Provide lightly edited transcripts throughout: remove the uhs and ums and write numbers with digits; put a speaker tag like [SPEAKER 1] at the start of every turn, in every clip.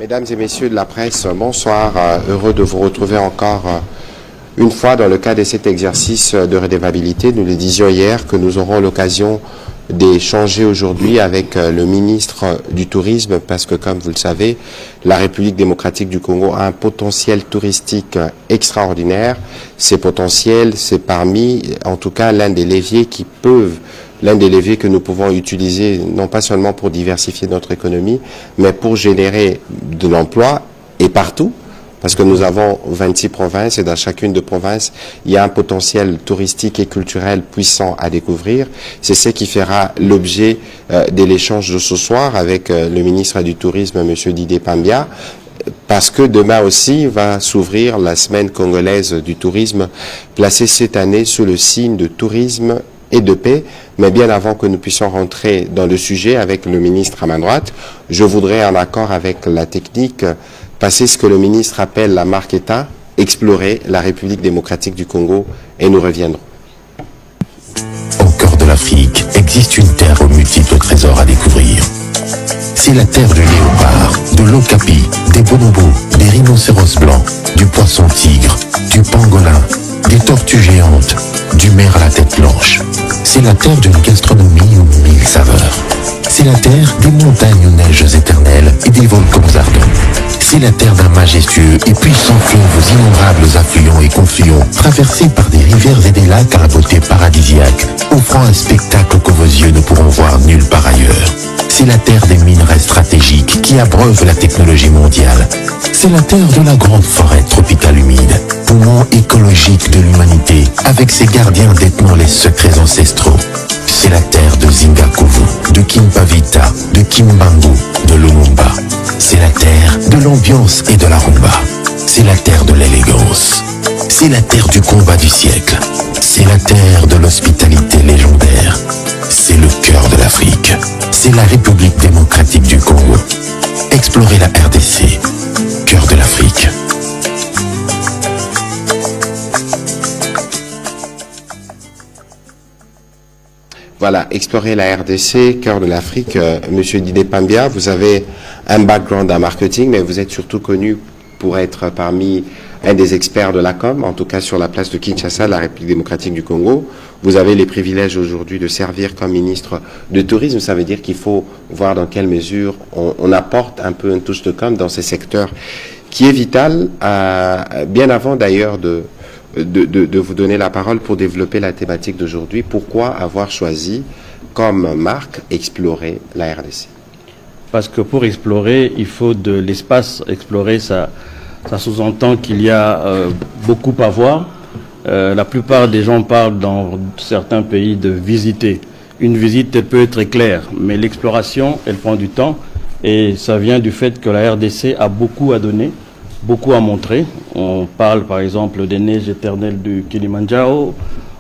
[SPEAKER 1] Mesdames et messieurs de la presse, bonsoir. Heureux de vous retrouver encore une fois dans le cadre de cet exercice de redevabilité. Nous le disions hier que nous aurons l'occasion d'échanger aujourd'hui avec le ministre du Tourisme parce que, comme vous le savez, la République démocratique du Congo a un potentiel touristique extraordinaire. Ces potentiels, c'est parmi, en tout cas, l'un des leviers que nous pouvons utiliser, non pas seulement pour diversifier notre économie, mais pour générer de l'emploi et partout. Parce que nous avons 26 provinces et dans chacune de provinces, il y a un potentiel touristique et culturel puissant à découvrir. C'est ce qui fera l'objet de l'échange de ce soir avec le ministre du Tourisme, M. Didier Pambia, parce que demain aussi va s'ouvrir la semaine congolaise du tourisme, placée cette année sous le signe de tourisme et de paix. Mais bien avant que nous puissions rentrer dans le sujet avec le ministre à ma droite, je voudrais, en accord avec la technique, passer ce que le ministre appelle la marque État, explorer la République démocratique du Congo, et nous reviendrons.
[SPEAKER 2] Au cœur de l'Afrique existe une terre aux multiples trésors à découvrir. C'est la terre du léopard, de l'okapi, des bonobos, des rhinocéros blancs, du poisson tigre, du pangolin, des tortues géantes, du maire à la tête blanche. C'est la terre d'une gastronomie aux mille saveurs. C'est la terre des montagnes aux neiges éternelles et des volcans ardents. C'est la terre d'un majestueux et puissant fleuve aux innombrables affluents et confluents, traversés par des rivières et des lacs à la beauté paradisiaque, offrant un spectacle que vos yeux ne pourront voir nulle part ailleurs. C'est la terre des minerais stratégiques qui abreuvent la technologie mondiale. C'est la terre de la grande forêt tropicale humide, poumon écologique de l'humanité, avec ses gardiens détenant les secrets ancestraux. C'est la terre de Zingakuvu, de Kimpavita, de Kimbangu, de Lumumba. C'est la terre de l'ambiance et de la rumba. C'est la terre de l'élégance. C'est la terre du combat du siècle. C'est la terre de l'hospitalité légendaire. C'est le cœur de l'Afrique. C'est la République démocratique du Congo. Explorez la RDC, cœur de l'Afrique.
[SPEAKER 1] Voilà, explorer la RDC, cœur de l'Afrique. Monsieur Didier Pambia, vous avez un background en marketing, mais vous êtes surtout connu pour être parmi un des experts de la com, en tout cas sur la place de Kinshasa, la République démocratique du Congo. Vous avez les privilèges aujourd'hui de servir comme ministre de tourisme. Ça veut dire qu'il faut voir dans quelle mesure on apporte un peu une touche de com dans ces secteurs qui est vital, bien avant d'ailleurs de vous donner la parole pour développer la thématique d'aujourd'hui. Pourquoi avoir choisi comme marque explorer la RDC?
[SPEAKER 3] Parce que pour explorer, il faut de l'espace. Explorer, ça sous-entend qu'il y a beaucoup à voir. La plupart des gens parlent dans certains pays de visiter. Une visite, elle peut être claire, mais l'exploration, elle prend du temps. Et ça vient du fait que la RDC a beaucoup à donner, beaucoup à montrer. On parle par exemple des neiges éternelles du Kilimandjaro,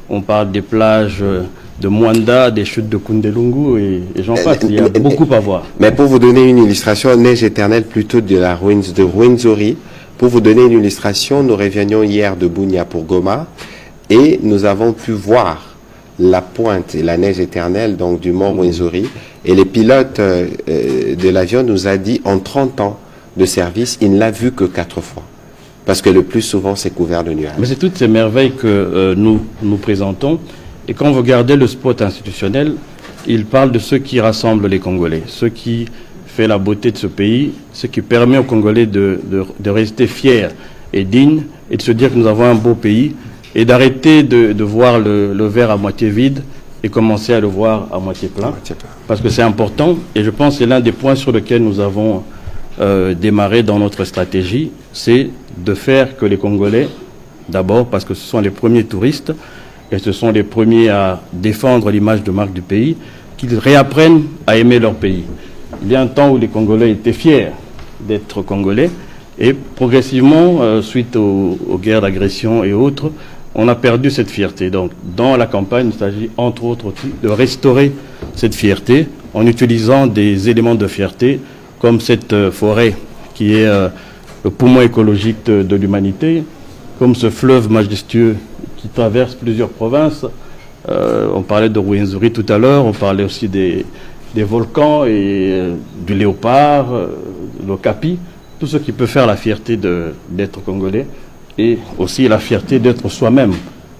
[SPEAKER 3] on parle des plages de Mwanda, des chutes de Kundelungu et j'en passe. Il y a beaucoup à voir.
[SPEAKER 1] Mais pour vous donner une illustration, neige éternelle plutôt de la de Rwenzori, pour vous donner une illustration, nous revienions hier de Bunia pour Goma et nous avons pu voir la pointe et la neige éternelle donc du mont Rwenzori, et les pilotes de l'avion nous a dit en 30 ans de service, il ne l'a vu que 4 fois. Parce que le plus souvent, c'est couvert de nuages.
[SPEAKER 3] Mais c'est toutes ces merveilles que nous présentons. Et quand vous regardez le spot institutionnel, il parle de ce qui rassemble les Congolais, ce qui fait la beauté de ce pays, ce qui permet aux Congolais de rester fiers et dignes et de se dire que nous avons un beau pays et d'arrêter de voir le verre à moitié vide et commencer à le voir à moitié plein. Parce que c'est important et je pense que c'est l'un des points sur lesquels nous avons démarré dans notre stratégie, c'est de faire que les Congolais, d'abord parce que ce sont les premiers touristes et ce sont les premiers à défendre l'image de marque du pays, qu'ils réapprennent à aimer leur pays. Il y a un temps où les Congolais étaient fiers d'être Congolais et progressivement, suite aux guerres d'agression et autres, on a perdu cette fierté. Donc dans la campagne, il s'agit entre autres de restaurer cette fierté en utilisant des éléments de fierté comme cette forêt qui est le poumon écologique de l'humanité, comme ce fleuve majestueux qui traverse plusieurs provinces. On parlait de Rwenzori tout à l'heure, on parlait aussi des volcans et du léopard, l'okapi. tout ce qui peut faire la fierté d'être congolais et aussi la fierté d'être soi-même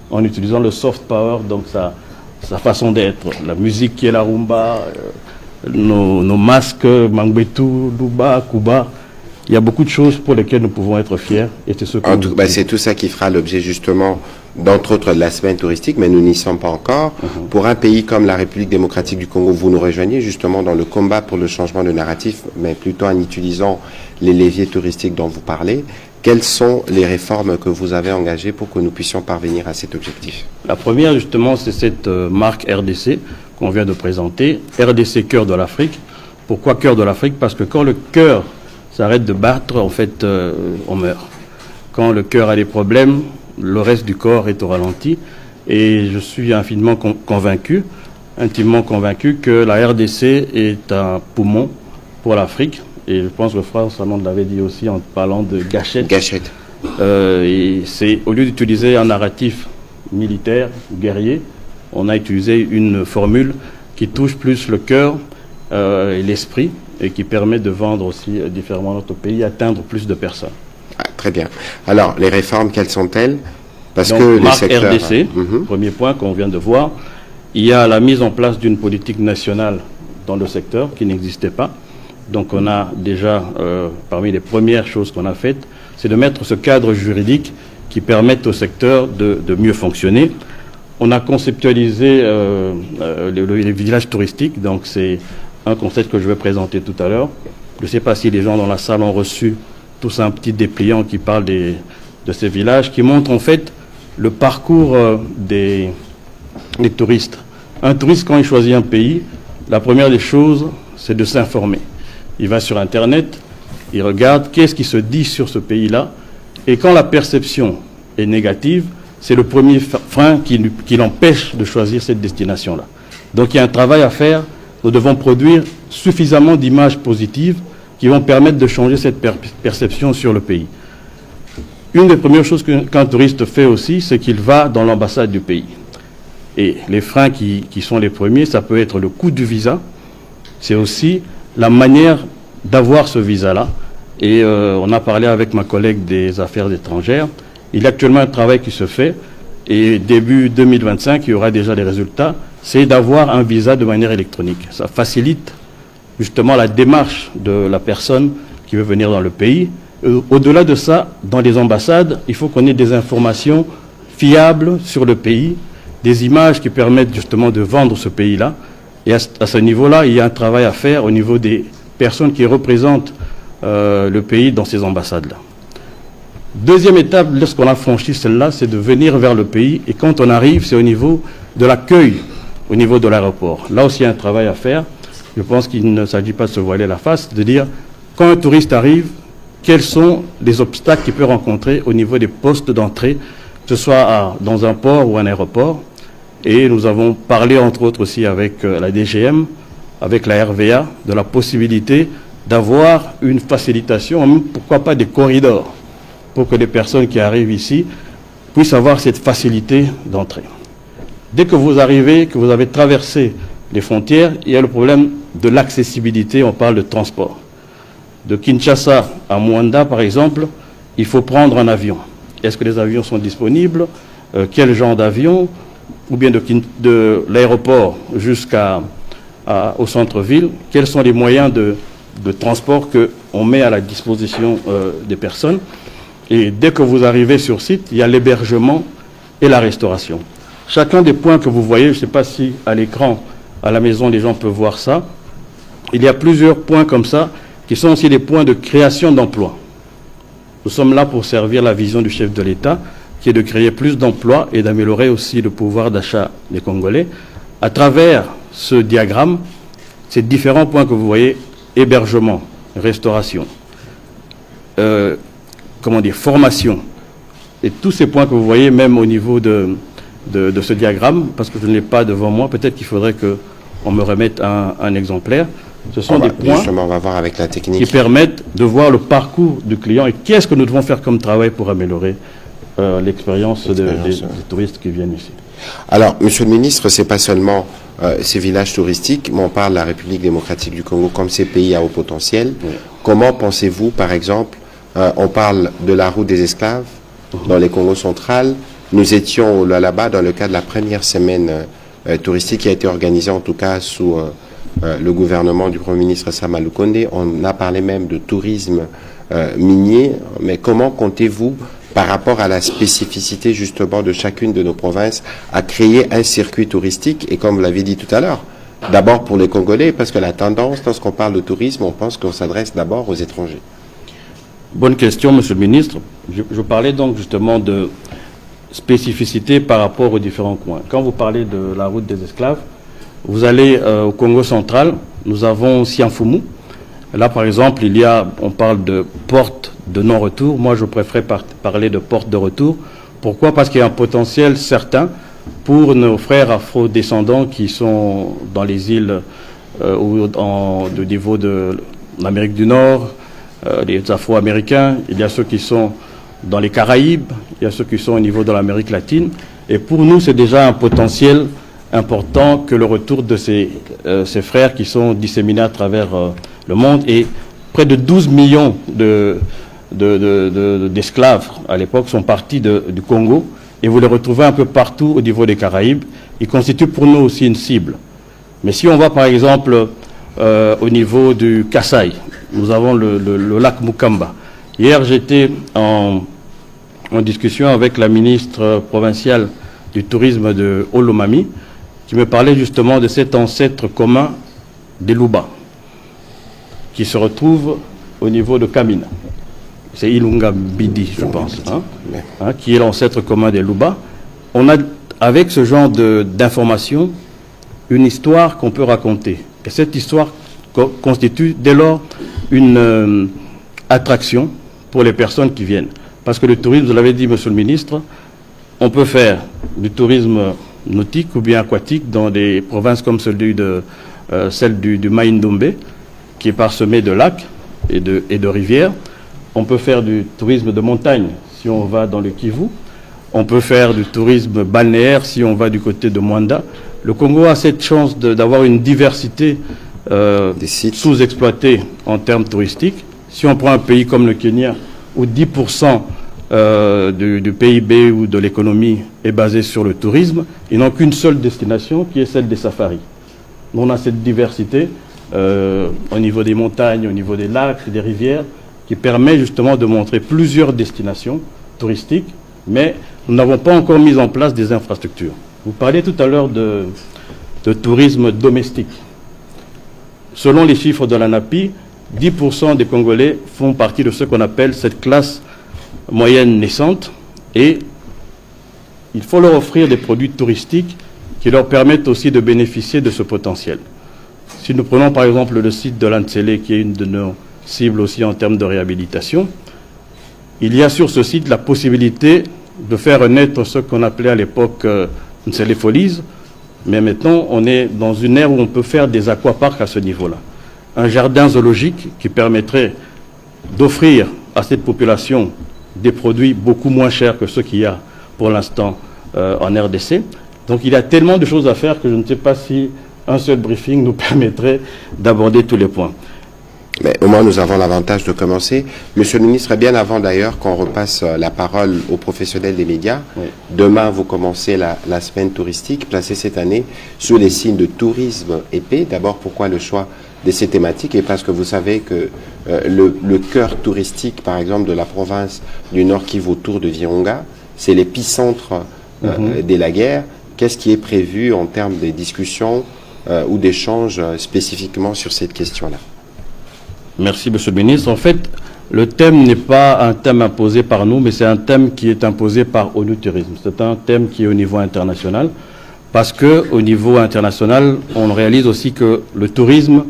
[SPEAKER 3] en utilisant le soft power, donc sa façon d'être, la musique qui est la rumba, nos masques, Mangbetu, Luba, Kuba. Il y a beaucoup de choses pour lesquelles nous pouvons être fiers. Et
[SPEAKER 1] c'est tout ça qui fera l'objet justement, d'entre autres, de la semaine touristique, mais nous n'y sommes pas encore. Pour un pays comme la République démocratique du Congo, vous nous rejoignez justement dans le combat pour le changement de narratif, mais plutôt en utilisant les leviers touristiques dont vous parlez. Quelles sont les réformes que vous avez engagées pour que nous puissions parvenir à cet objectif?
[SPEAKER 3] La première, justement, c'est cette marque RDC qu'on vient de présenter. RDC, cœur de l'Afrique. Pourquoi cœur de l'Afrique? Parce que quand le cœur s'arrête de battre, en fait, on meurt. Quand le cœur a des problèmes, le reste du corps est au ralenti. Et je suis intimement convaincu que la RDC est un poumon pour l'Afrique. Et je pense que François Hollande l'avait dit aussi en parlant de gâchette.
[SPEAKER 1] Gâchette.
[SPEAKER 3] Et c'est, au lieu d'utiliser un narratif militaire, guerrier, on a utilisé une formule qui touche plus le cœur et l'esprit et qui permet de vendre aussi différemment notre pays, atteindre plus de personnes.
[SPEAKER 1] Ah, très bien. Alors, les réformes, quelles sont-elles? Parce
[SPEAKER 3] donc,
[SPEAKER 1] que les
[SPEAKER 3] marque
[SPEAKER 1] secteurs...
[SPEAKER 3] RDC, premier point qu'on vient de voir. Il y a la mise en place d'une politique nationale dans le secteur qui n'existait pas. Donc on a déjà, parmi les premières choses qu'on a faites, c'est de mettre ce cadre juridique qui permette au secteur de mieux fonctionner. On a conceptualisé les villages touristiques, donc c'est un concept que je vais présenter tout à l'heure. Je ne sais pas si les gens dans la salle ont reçu tous un petit dépliant qui parle de ces villages, qui montre en fait le parcours des touristes. Un touriste, quand il choisit un pays, la première des choses, c'est de s'informer. Il va sur Internet, il regarde qu'est-ce qui se dit sur ce pays-là, et quand la perception est négative, c'est le premier frein qui l'empêche de choisir cette destination-là. Donc il y a un travail à faire. Nous devons produire suffisamment d'images positives qui vont permettre de changer cette perception sur le pays. Une des premières choses qu'un touriste fait aussi, c'est qu'il va dans l'ambassade du pays. Et les freins qui sont les premiers, ça peut être le coût du visa, c'est aussi la manière d'avoir ce visa-là. Et on a parlé avec ma collègue des affaires étrangères. Il y a actuellement un travail qui se fait et début 2025, il y aura déjà des résultats. C'est d'avoir un visa de manière électronique. Ça facilite justement la démarche de la personne qui veut venir dans le pays. Au-delà de ça, dans les ambassades, il faut qu'on ait des informations fiables sur le pays, des images qui permettent justement de vendre ce pays-là. Et à ce niveau-là, il y a un travail à faire au niveau des personnes qui représentent le pays dans ces ambassades-là. Deuxième étape, lorsqu'on a franchi celle-là, c'est de venir vers le pays. Et quand on arrive, c'est au niveau de l'accueil, au niveau de l'aéroport. Là aussi, il y a un travail à faire. Je pense qu'il ne s'agit pas de se voiler la face, de dire, quand un touriste arrive, quels sont les obstacles qu'il peut rencontrer au niveau des postes d'entrée, que ce soit dans un port ou un aéroport. Et nous avons parlé, entre autres, aussi avec la DGM, avec la RVA, de la possibilité d'avoir une facilitation, même pourquoi pas des corridors, pour que les personnes qui arrivent ici puissent avoir cette facilité d'entrée. Dès que vous arrivez, que vous avez traversé les frontières, il y a le problème de l'accessibilité, on parle de transport. De Kinshasa à Mwanda, par exemple, il faut prendre un avion. Est-ce que les avions sont disponibles? Quel genre d'avion? Ou bien de l'aéroport jusqu'au centre-ville, quels sont les moyens de transport qu'on met à la disposition des personnes. Et dès que vous arrivez sur site, il y a l'hébergement et la restauration. Chacun des points que vous voyez, je ne sais pas si à l'écran, à la maison, les gens peuvent voir ça, il y a plusieurs points comme ça qui sont aussi des points de création d'emplois. Nous sommes là pour servir la vision du chef de l'État, qui est de créer plus d'emplois et d'améliorer aussi le pouvoir d'achat des Congolais. À travers ce diagramme, ces différents points que vous voyez, hébergement, restauration, formation, et tous ces points que vous voyez, même au niveau de ce diagramme, parce que je ne l'ai pas devant moi, peut-être qu'il faudrait qu'on me remette un exemplaire. Ce sont des points
[SPEAKER 1] on va voir avec la technique,
[SPEAKER 3] qui permettent de voir le parcours du client et qu'est-ce que nous devons faire comme travail pour améliorer l'expérience des touristes qui viennent ici.
[SPEAKER 1] Alors, Monsieur le Ministre, c'est pas seulement ces villages touristiques, mais on parle de la République démocratique du Congo comme ces pays à haut potentiel.
[SPEAKER 3] Oui.
[SPEAKER 1] Comment pensez-vous, par exemple, on parle de la route des esclaves dans les Congos centrales. Nous étions là-bas dans le cadre de la première semaine touristique qui a été organisée en tout cas sous le gouvernement du Premier ministre Sama Lukonde. On a parlé même de tourisme minier, mais comment comptez-vous, par rapport à la spécificité justement de chacune de nos provinces, à créer un circuit touristique, et comme vous l'avez dit tout à l'heure, d'abord pour les Congolais, parce que la tendance, lorsqu'on parle de tourisme, on pense qu'on s'adresse d'abord aux étrangers.
[SPEAKER 3] Bonne question, Monsieur le Ministre. Je parlais donc justement de spécificité par rapport aux différents coins. Quand vous parlez de la route des esclaves, vous allez au Congo central, nous avons Sianfumu. Là, par exemple, on parle de porte de non-retour. Moi, je préfère parler de porte de retour. Pourquoi? Parce qu'il y a un potentiel certain pour nos frères afro-descendants qui sont dans les îles au niveau de l'Amérique du Nord, les Afro-Américains. Il y a ceux qui sont dans les Caraïbes, il y a ceux qui sont au niveau de l'Amérique latine. Et pour nous, c'est déjà un potentiel important que le retour de ces frères qui sont disséminés à travers le monde. Et près de 12 millions d'esclaves à l'époque sont partis du Congo, et vous les retrouvez un peu partout au niveau des Caraïbes. Ils constituent pour nous aussi une cible. Mais si on va par exemple au niveau du Kasaï, nous avons le lac Mukamba. Hier, j'étais en discussion avec la ministre provinciale du tourisme de Olomami, qui me parlait justement de cet ancêtre commun des Luba, qui se retrouve au niveau de Kamina. C'est Ilunga Bidi, je pense, qui est l'ancêtre commun des Luba. On a, avec ce genre d'informations, une histoire qu'on peut raconter. Et cette histoire constitue dès lors une attraction pour les personnes qui viennent. Parce que le tourisme, vous l'avez dit, Monsieur le Ministre, on peut faire du tourisme nautique ou bien aquatique dans des provinces comme celle du Maïndombe, qui est parsemée de lacs et de rivières. On peut faire du tourisme de montagne si on va dans le Kivu. On peut faire du tourisme balnéaire si on va du côté de Mwanda. Le Congo a cette chance d'avoir une diversité sous-exploitée en termes touristiques. Si on prend un pays comme le Kenya, où 10% du PIB ou de l'économie est basé sur le tourisme, ils n'ont qu'une seule destination qui est celle des safaris. On a cette diversité au niveau des montagnes, au niveau des lacs, des rivières, qui permet justement de montrer plusieurs destinations touristiques, mais nous n'avons pas encore mis en place des infrastructures. Vous parliez tout à l'heure de tourisme domestique. Selon les chiffres de l'ANAPI, 10% des Congolais font partie de ce qu'on appelle cette classe moyenne naissante, et il faut leur offrir des produits touristiques qui leur permettent aussi de bénéficier de ce potentiel. Si nous prenons par exemple le site de l'Antsele, qui est une de nos cibles aussi en termes de réhabilitation, il y a sur ce site la possibilité de faire naître ce qu'on appelait à l'époque Ntsele Folies, mais maintenant on est dans une ère où on peut faire des aquaparks à ce niveau-là. Un jardin zoologique qui permettrait d'offrir à cette population des produits beaucoup moins chers que ceux qu'il y a pour l'instant en RDC. Donc il y a tellement de choses à faire que je ne sais pas si un seul briefing nous permettrait d'aborder tous les points.
[SPEAKER 1] Mais au moins, nous avons l'avantage de commencer. Monsieur le ministre, bien avant d'ailleurs qu'on repasse la parole aux professionnels des médias, oui. Demain, vous commencez la semaine touristique, placée cette année sous les signes de tourisme épais. D'abord, pourquoi le choix de ces thématiques? Et parce que vous savez que le cœur touristique, par exemple, de la province du Nord Kivu autour de Virunga, c'est l'épicentre de la guerre. Qu'est-ce qui est prévu en termes de discussions ou d'échanges spécifiquement sur cette question-là?
[SPEAKER 3] Merci, Monsieur le Ministre. En fait, le thème n'est pas un thème imposé par nous, mais c'est un thème qui est imposé par ONU Tourisme. C'est un thème qui est au niveau international, parce qu'au niveau international, on réalise aussi que le tourisme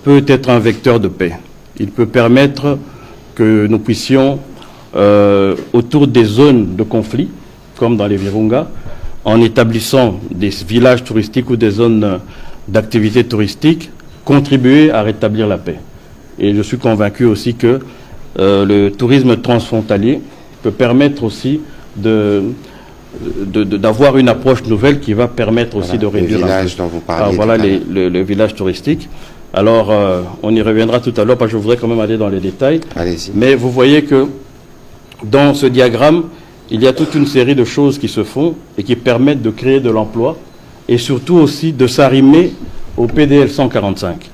[SPEAKER 3] peut être un vecteur de paix. Il peut permettre que nous puissions, autour des zones de conflit, comme dans les Virunga, en établissant des villages touristiques ou des zones d'activité touristique, contribuer à rétablir la paix. Et je suis convaincu aussi que le tourisme transfrontalier peut permettre aussi de d'avoir une approche nouvelle qui va permettre aussi de réduire
[SPEAKER 1] les villages dont vous parlez.
[SPEAKER 3] voilà le village touristique. Alors, on y reviendra tout à l'heure parce que je voudrais quand même aller dans les détails.
[SPEAKER 1] Allez-y.
[SPEAKER 3] Mais vous voyez que dans ce diagramme, il y a toute une série de choses qui se font et qui permettent de créer de l'emploi et surtout aussi de s'arrimer au PDL 145.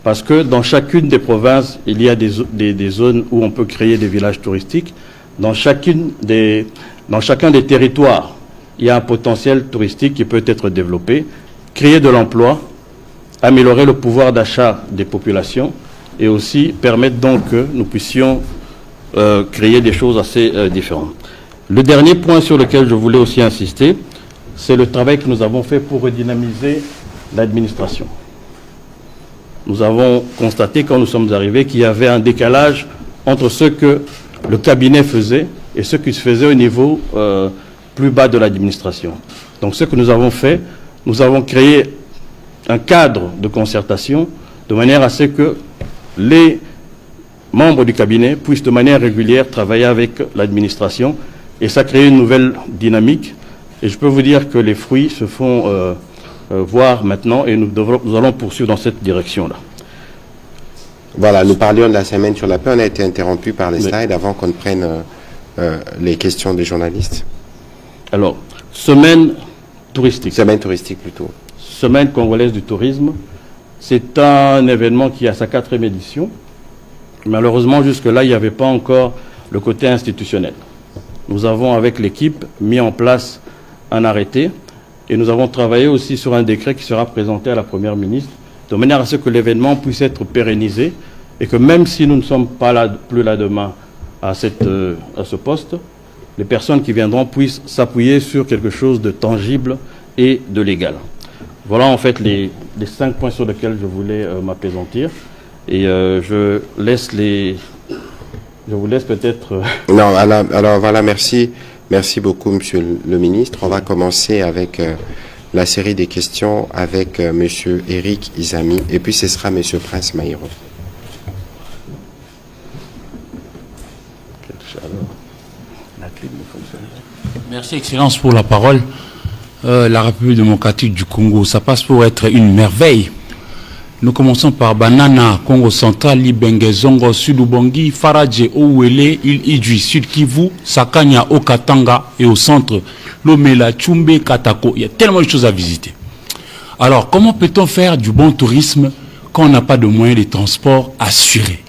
[SPEAKER 3] Parce que dans chacune des provinces, il y a des zones où on peut créer des villages touristiques. Dans chacun des territoires, il y a un potentiel touristique qui peut être développé, créer de l'emploi, améliorer le pouvoir d'achat des populations et aussi permettre donc que nous puissions créer des choses assez différentes. Le dernier point sur lequel je voulais aussi insister, c'est le travail que nous avons fait pour redynamiser l'administration. Nous avons constaté quand nous sommes arrivés qu'il y avait un décalage entre ce que le cabinet faisait et ce qui se faisait au niveau plus bas de l'administration. Donc ce que nous avons fait, nous avons créé un cadre de concertation de manière à ce que les membres du cabinet puissent de manière régulière travailler avec l'administration et ça crée une nouvelle dynamique. Et je peux vous dire que les fruits se font voir maintenant et nous allons poursuivre dans cette direction-là.
[SPEAKER 1] Voilà, nous parlions de la semaine sur la paix. On a été interrompu par les slides avant qu'on ne prenne les questions des journalistes.
[SPEAKER 3] Alors, semaine touristique.
[SPEAKER 1] Semaine touristique plutôt.
[SPEAKER 3] Semaine congolaise du tourisme. C'est un événement qui a sa 4e édition. Malheureusement, jusque-là, il n'y avait pas encore le côté institutionnel. Nous avons, avec l'équipe, mis en place un arrêté et nous avons travaillé aussi sur un décret qui sera présenté à la Première ministre de manière à ce que l'événement puisse être pérennisé et que même si nous ne sommes pas plus là demain à ce poste, les personnes qui viendront puissent s'appuyer sur quelque chose de tangible et de légal. Voilà en fait les 5 points sur lesquels je voulais m'appesantir. Et je vous laisse peut-être...
[SPEAKER 1] Non, alors voilà, merci. Merci beaucoup, Monsieur le Ministre. On va commencer avec la série des questions avec Monsieur Eric Izami, et puis ce sera Monsieur Prince Maïro.
[SPEAKER 4] Merci, Excellence, pour la parole. La République démocratique du Congo, ça passe pour être une merveille. Nous commençons par Banana, Congo central, Libenge, Zongo, Sud-Ubangi, Faradje, Ouele, Île-Idjui, Sud-Kivu, Sakanya, Okatanga et au centre, Lomela, Tchumbe, Katako. Il y a tellement de choses à visiter. Alors, comment peut-on faire du bon tourisme quand on n'a pas de moyens de transport assurés?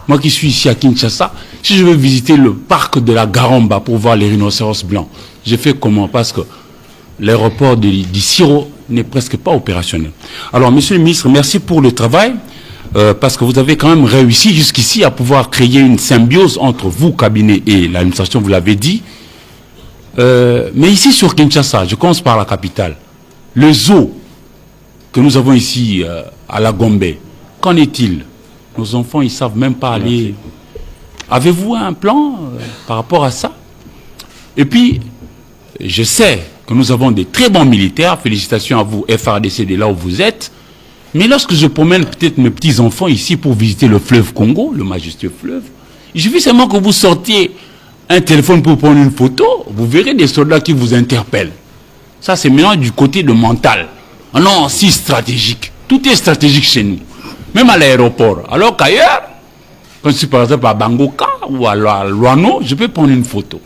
[SPEAKER 4] Moi qui suis ici à Kinshasa, si je veux visiter le parc de la Garamba pour voir les rhinocéros blancs, je fais comment? Parce que l'aéroport d'Issiro n'est presque pas opérationnel. Alors, Monsieur le Ministre, merci pour le travail, parce que vous avez quand même réussi jusqu'ici à pouvoir créer une symbiose entre vous, cabinet, et l'administration, vous l'avez dit. Mais ici, sur Kinshasa, je commence par la capitale, le zoo que nous avons ici à la Gombe, qu'en est-il? Nos enfants, ils ne savent même pas aller. Avez-vous un plan par rapport à ça? Et puis, je sais que nous avons des très bons militaires. Félicitations à vous, FARDC, de là où vous êtes. Mais lorsque je promène peut-être mes petits-enfants ici pour visiter le fleuve Congo, le majestueux fleuve, il suffit seulement que vous sortiez un téléphone pour prendre une photo, vous verrez des soldats qui vous interpellent. Ça, c'est maintenant du côté de mental. Ah non, si stratégique. Tout est stratégique chez nous. Même à l'aéroport. Alors qu'ailleurs, quand je suis par exemple à Bangoka ou à Luano, je peux prendre une photo.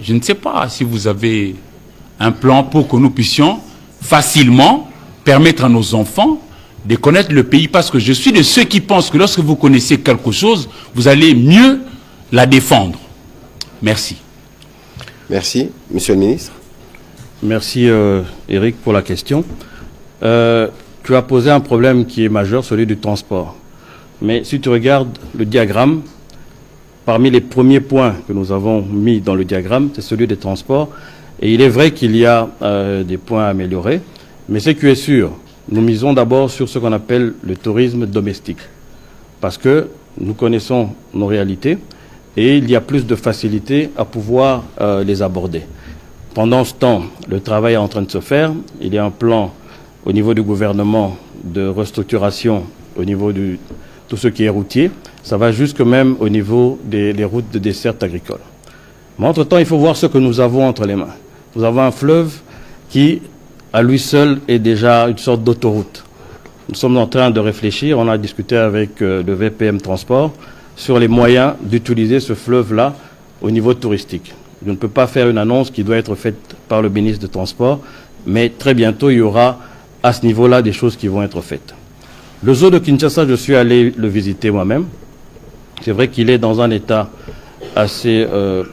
[SPEAKER 4] Je ne sais pas si vous avez un plan pour que nous puissions facilement permettre à nos enfants de connaître le pays, parce que je suis de ceux qui pensent que lorsque vous connaissez quelque chose, vous allez mieux la défendre. Merci.
[SPEAKER 1] Merci. Monsieur le Ministre.
[SPEAKER 3] Merci Eric pour la question. Tu as posé un problème qui est majeur, celui du transport. Mais si tu regardes le diagramme, parmi les premiers points que nous avons mis dans le diagramme, c'est celui des transports. Et il est vrai qu'il y a des points à améliorer. Mais ce qui est sûr, nous misons d'abord sur ce qu'on appelle le tourisme domestique. Parce que nous connaissons nos réalités et il y a plus de facilité à pouvoir les aborder. Pendant ce temps, le travail est en train de se faire. Il y a un plan au niveau du gouvernement de restructuration au niveau de tout ce qui est routier. Ça va jusque même au niveau des routes de desserte agricole. Mais entre-temps, il faut voir ce que nous avons entre les mains. Nous avons un fleuve qui, à lui seul, est déjà une sorte d'autoroute. Nous sommes en train de réfléchir, on a discuté avec le VPM Transport sur les moyens d'utiliser ce fleuve-là au niveau touristique. Je ne peux pas faire une annonce qui doit être faite par le ministre des Transports, mais très bientôt, il y aura à ce niveau-là des choses qui vont être faites. Le zoo de Kinshasa, je suis allé le visiter moi-même. C'est vrai qu'il est dans un état assez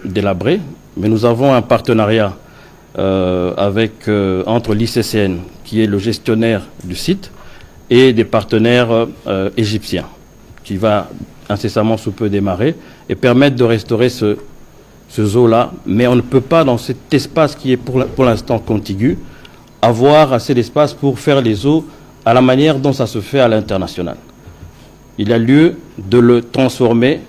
[SPEAKER 3] délabré, mais nous avons un partenariat entre l'ICCN, qui est le gestionnaire du site, et des partenaires égyptiens, qui va incessamment sous peu démarrer et permettre de restaurer ce zoo-là. Mais on ne peut pas, dans cet espace qui est pour l'instant contigu, avoir assez d'espace pour faire les zoos à la manière dont ça se fait à l'international. Il y a lieu de le transformer,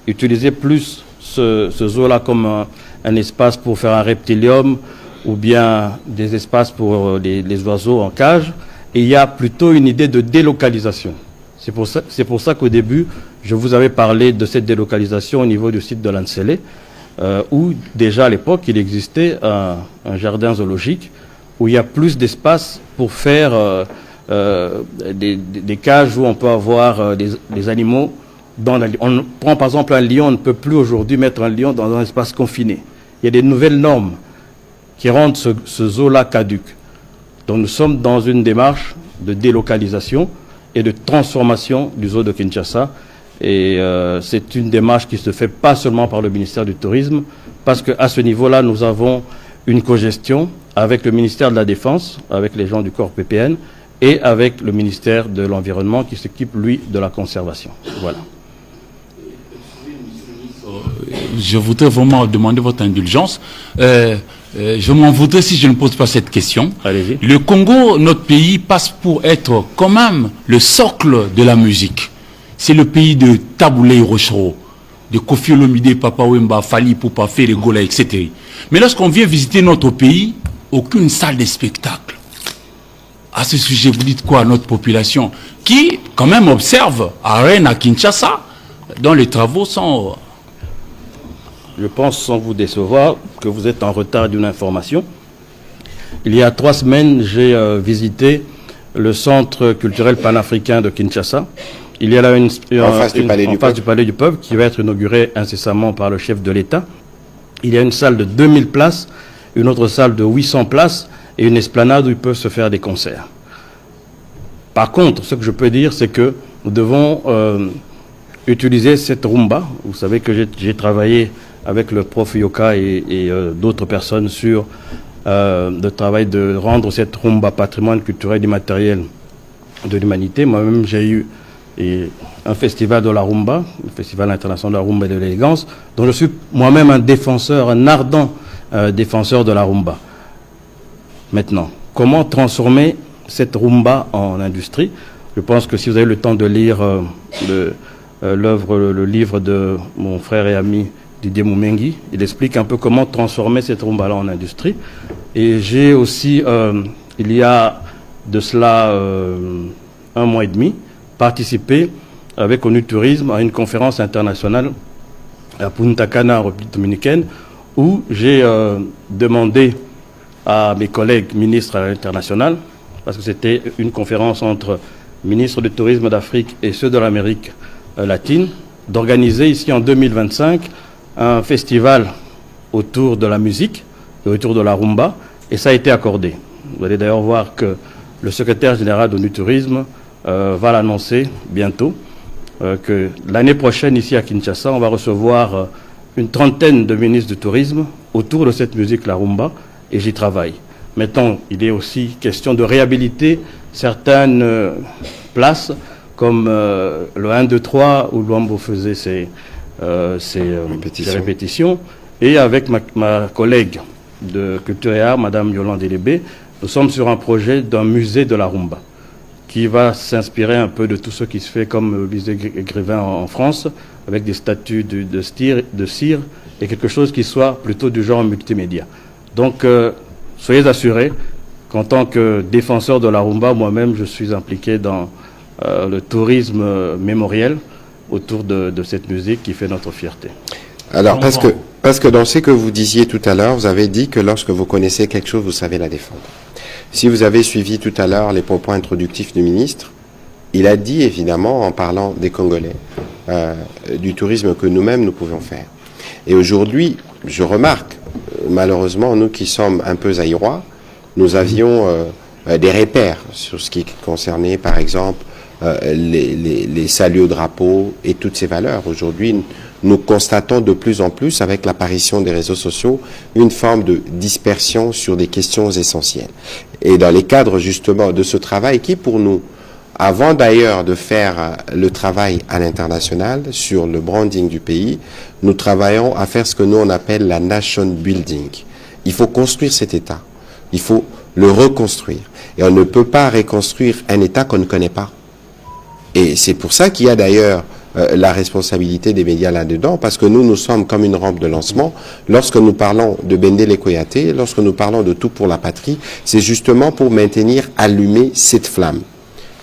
[SPEAKER 3] utiliser plus ce zoo-là comme un espace pour faire un reptilium ou bien des espaces pour les oiseaux en cage. Et il y a plutôt une idée de délocalisation. C'est pour ça qu'au début, je vous avais parlé de cette délocalisation au niveau du site de l'Ansele, où déjà à l'époque, il existait un jardin zoologique où il y a plus d'espace pour faire des cages où on peut avoir des animaux. On prend par exemple un lion, on ne peut plus aujourd'hui mettre un lion dans un espace confiné. Il y a des nouvelles normes qui rendent ce zoo-là caduc. Donc nous sommes dans une démarche de délocalisation et de transformation du zoo de Kinshasa. Et c'est une démarche qui ne se fait pas seulement par le ministère du Tourisme, parce qu'à ce niveau-là, nous avons une cogestion avec le ministère de la Défense, avec les gens du corps PPN, et avec le ministère de l'Environnement qui s'occupe, lui, de la conservation. Voilà.
[SPEAKER 4] Je voudrais vraiment demander votre indulgence. Je m'en voudrais si je ne pose pas cette question.
[SPEAKER 3] Allez-y.
[SPEAKER 4] Le Congo, notre pays, passe pour être quand même le socle de la musique. C'est le pays de Taboulé Rochero, de Kofi Olomide, Papa Wemba, Fali Poupa, Fere Gola, etc. Mais lorsqu'on vient visiter notre pays, aucune salle de spectacle. À ce sujet, vous dites quoi à notre population qui, quand même, observe à Rennes, à Kinshasa, dont les travaux sont...
[SPEAKER 3] Je pense, sans vous décevoir, que vous êtes en retard d'une information. Il y a 3 semaines, j'ai visité le centre culturel panafricain de Kinshasa. Il y a là en face du Palais du Peuple, qui va être inauguré incessamment par le chef de l'État. Il y a une salle de 2000 places, une autre salle de 800 places et une esplanade où ils peuvent se faire des concerts. Par contre, ce que je peux dire, c'est que nous devons utiliser cette rumba. Vous savez que j'ai travaillé avec le prof Yoka et d'autres personnes sur le travail de rendre cette rumba patrimoine culturel immatériel de l'humanité. Moi-même, j'ai eu un festival de la rumba, le festival international de la rumba et de l'élégance, dont je suis moi-même un défenseur, un ardent défenseur de la rumba. Maintenant, comment transformer cette rumba en industrie? Je pense que si vous avez le temps de lire le livre de mon frère et ami Didier Moumengi, il explique un peu comment transformer cette rumba-là en industrie. Et j'ai aussi, il y a de cela 1 mois et demi, participé avec ONU Tourisme à une conférence internationale à Punta Cana, en République dominicaine, où j'ai demandé à mes collègues ministres à l'international, parce que c'était une conférence entre ministres du tourisme d'Afrique et ceux de l'Amérique latine, d'organiser ici en 2025 un festival autour de la musique et autour de la rumba, et ça a été accordé. Vous allez d'ailleurs voir que le secrétaire général d'ONU Tourisme va l'annoncer bientôt, que l'année prochaine, ici à Kinshasa, on va recevoir une 30aine de ministres du tourisme autour de cette musique, la rumba, et j'y travaille. Maintenant, il est aussi question de réhabiliter certaines places, comme le 1, 2, 3, où Luambo faisait ses répétitions. Et avec ma collègue de Culture et Arts, Madame Yolande Elébé, nous sommes sur un projet d'un musée de la rumba, qui va s'inspirer un peu de tout ce qui se fait comme le musée Grévin en France, avec des statues de cire, et quelque chose qui soit plutôt du genre multimédia. Donc, soyez assurés qu'en tant que défenseur de la rumba, moi-même, je suis impliqué dans le tourisme mémoriel autour de cette musique qui fait notre fierté.
[SPEAKER 1] Alors, parce que Parce que dans ce que vous disiez tout à l'heure, vous avez dit que lorsque vous connaissez quelque chose, vous savez la défendre. Si vous avez suivi tout à l'heure les propos introductifs du ministre, il a dit évidemment, en parlant des Congolais, du tourisme que nous-mêmes nous pouvons faire. Et aujourd'hui, je remarque, malheureusement, nous qui sommes un peu zaïrois, nous avions des repères sur ce qui concernait, par exemple, les saluts au drapeau et toutes ces valeurs. Aujourd'hui, nous constatons de plus en plus, avec l'apparition des réseaux sociaux, une forme de dispersion sur des questions essentielles. Et dans les cadres, justement, de ce travail qui, pour nous, avant d'ailleurs de faire le travail à l'international sur le branding du pays, nous travaillons à faire ce que nous on appelle la nation building. Il faut construire cet État. Il faut le reconstruire. Et on ne peut pas reconstruire un État qu'on ne connaît pas. Et c'est pour ça qu'il y a d'ailleurs la responsabilité des médias là-dedans, parce que nous sommes comme une rampe de lancement. Lorsque nous parlons de Bendele Koyaté, lorsque nous parlons de tout pour la patrie, c'est justement pour maintenir allumée cette flamme.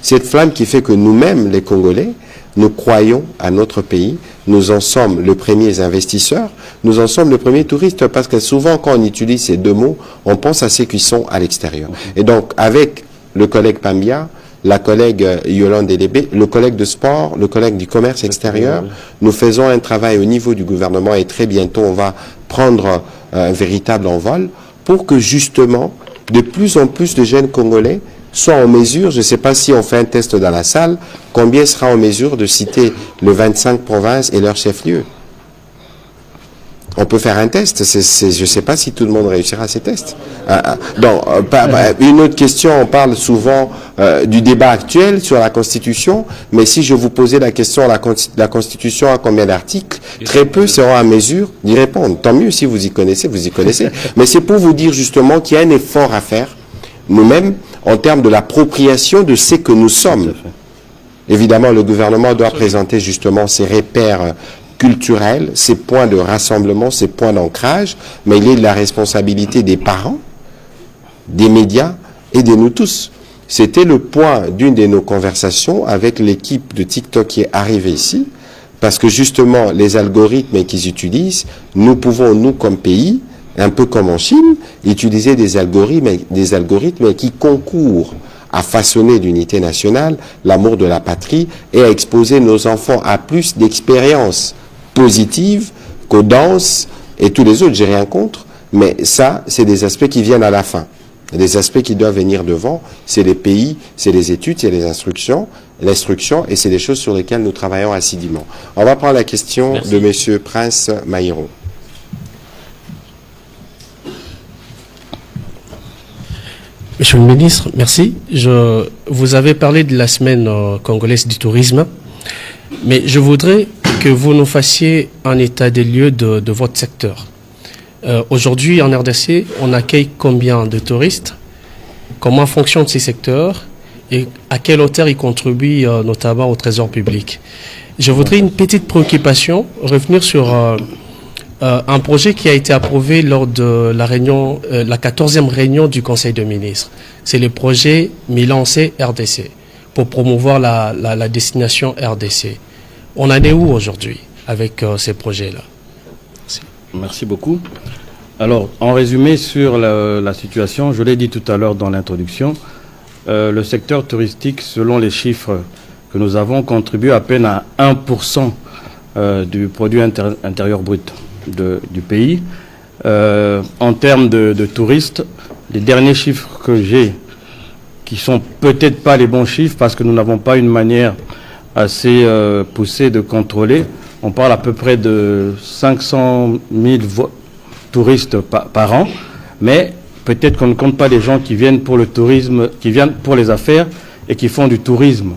[SPEAKER 1] Cette flamme qui fait que nous-mêmes, les Congolais, nous croyons à notre pays, nous en sommes les premiers investisseurs, nous en sommes les premiers touristes, parce que souvent quand on utilise ces deux mots, on pense à ceux qui sont à l'extérieur. Et donc, avec le collègue Pambia, la collègue Yolande Delébé, le collègue de sport, le collègue du commerce extérieur, nous faisons un travail au niveau du gouvernement et très bientôt on va prendre un véritable envol pour que justement de plus en plus de jeunes Congolais soient en mesure, je ne sais pas si on fait un test dans la salle, combien sera en mesure de citer les 25 provinces et leurs chefs-lieux. On peut faire un test, je ne sais pas si tout le monde réussira à ces tests. Une autre question, on parle souvent du débat actuel sur la Constitution, mais si je vous posais la question, la Constitution a combien d'articles, très peu seront à mesure d'y répondre. Tant mieux si vous y connaissez, vous y connaissez. Mais c'est pour vous dire justement qu'il y a un effort à faire, nous-mêmes, en termes de l'appropriation de ce que nous sommes. Évidemment, le gouvernement doit présenter justement ses repères culturels, ces points de rassemblement, ces points d'ancrage, mais il est de la responsabilité des parents, des médias et de nous tous. C'était le point d'une de nos conversations avec l'équipe de TikTok qui est arrivée ici, parce que justement, les algorithmes qu'ils utilisent, nous pouvons, nous comme pays, un peu comme en Chine, utiliser des algorithmes qui concourent à façonner l'unité nationale, l'amour de la patrie et à exposer nos enfants à plus d'expériences positives qu'aux danses et tous les autres. J'ai rien contre, mais ça, c'est des aspects qui viennent à la fin. Des aspects qui doivent venir devant, c'est les pays, c'est les études, c'est les instructions, l'instruction, et c'est des choses sur lesquelles nous travaillons assidûment. On va prendre la question de M. Prince Maïro.
[SPEAKER 5] Monsieur le ministre, merci. Vous avez parlé de la semaine congolaise du tourisme, mais je voudrais que vous nous fassiez un état des lieux de votre secteur. Aujourd'hui, en RDC, on accueille combien de touristes? Comment fonctionnent ces secteurs? Et à quelle hauteur ils contribuent notamment au trésor public? Je voudrais une petite préoccupation, revenir sur un projet qui a été approuvé lors de la réunion, la 14e réunion du Conseil de ministres. C'est le projet Milan-C RDC pour promouvoir la destination RDC. On en est où aujourd'hui avec ces projets-là?
[SPEAKER 3] Merci beaucoup. Alors, en résumé sur la situation, je l'ai dit tout à l'heure dans l'introduction, le secteur touristique, selon les chiffres que nous avons, contribue à peine à 1% du produit intérieur brut du pays. En termes de touristes, les derniers chiffres que j'ai, qui sont peut-être pas les bons chiffres parce que nous n'avons pas une manière assez poussée de contrôler, on parle à peu près de 500 000 touristes par an, mais peut-être qu'on ne compte pas les gens qui viennent pour le tourisme, qui viennent pour les affaires et qui font du tourisme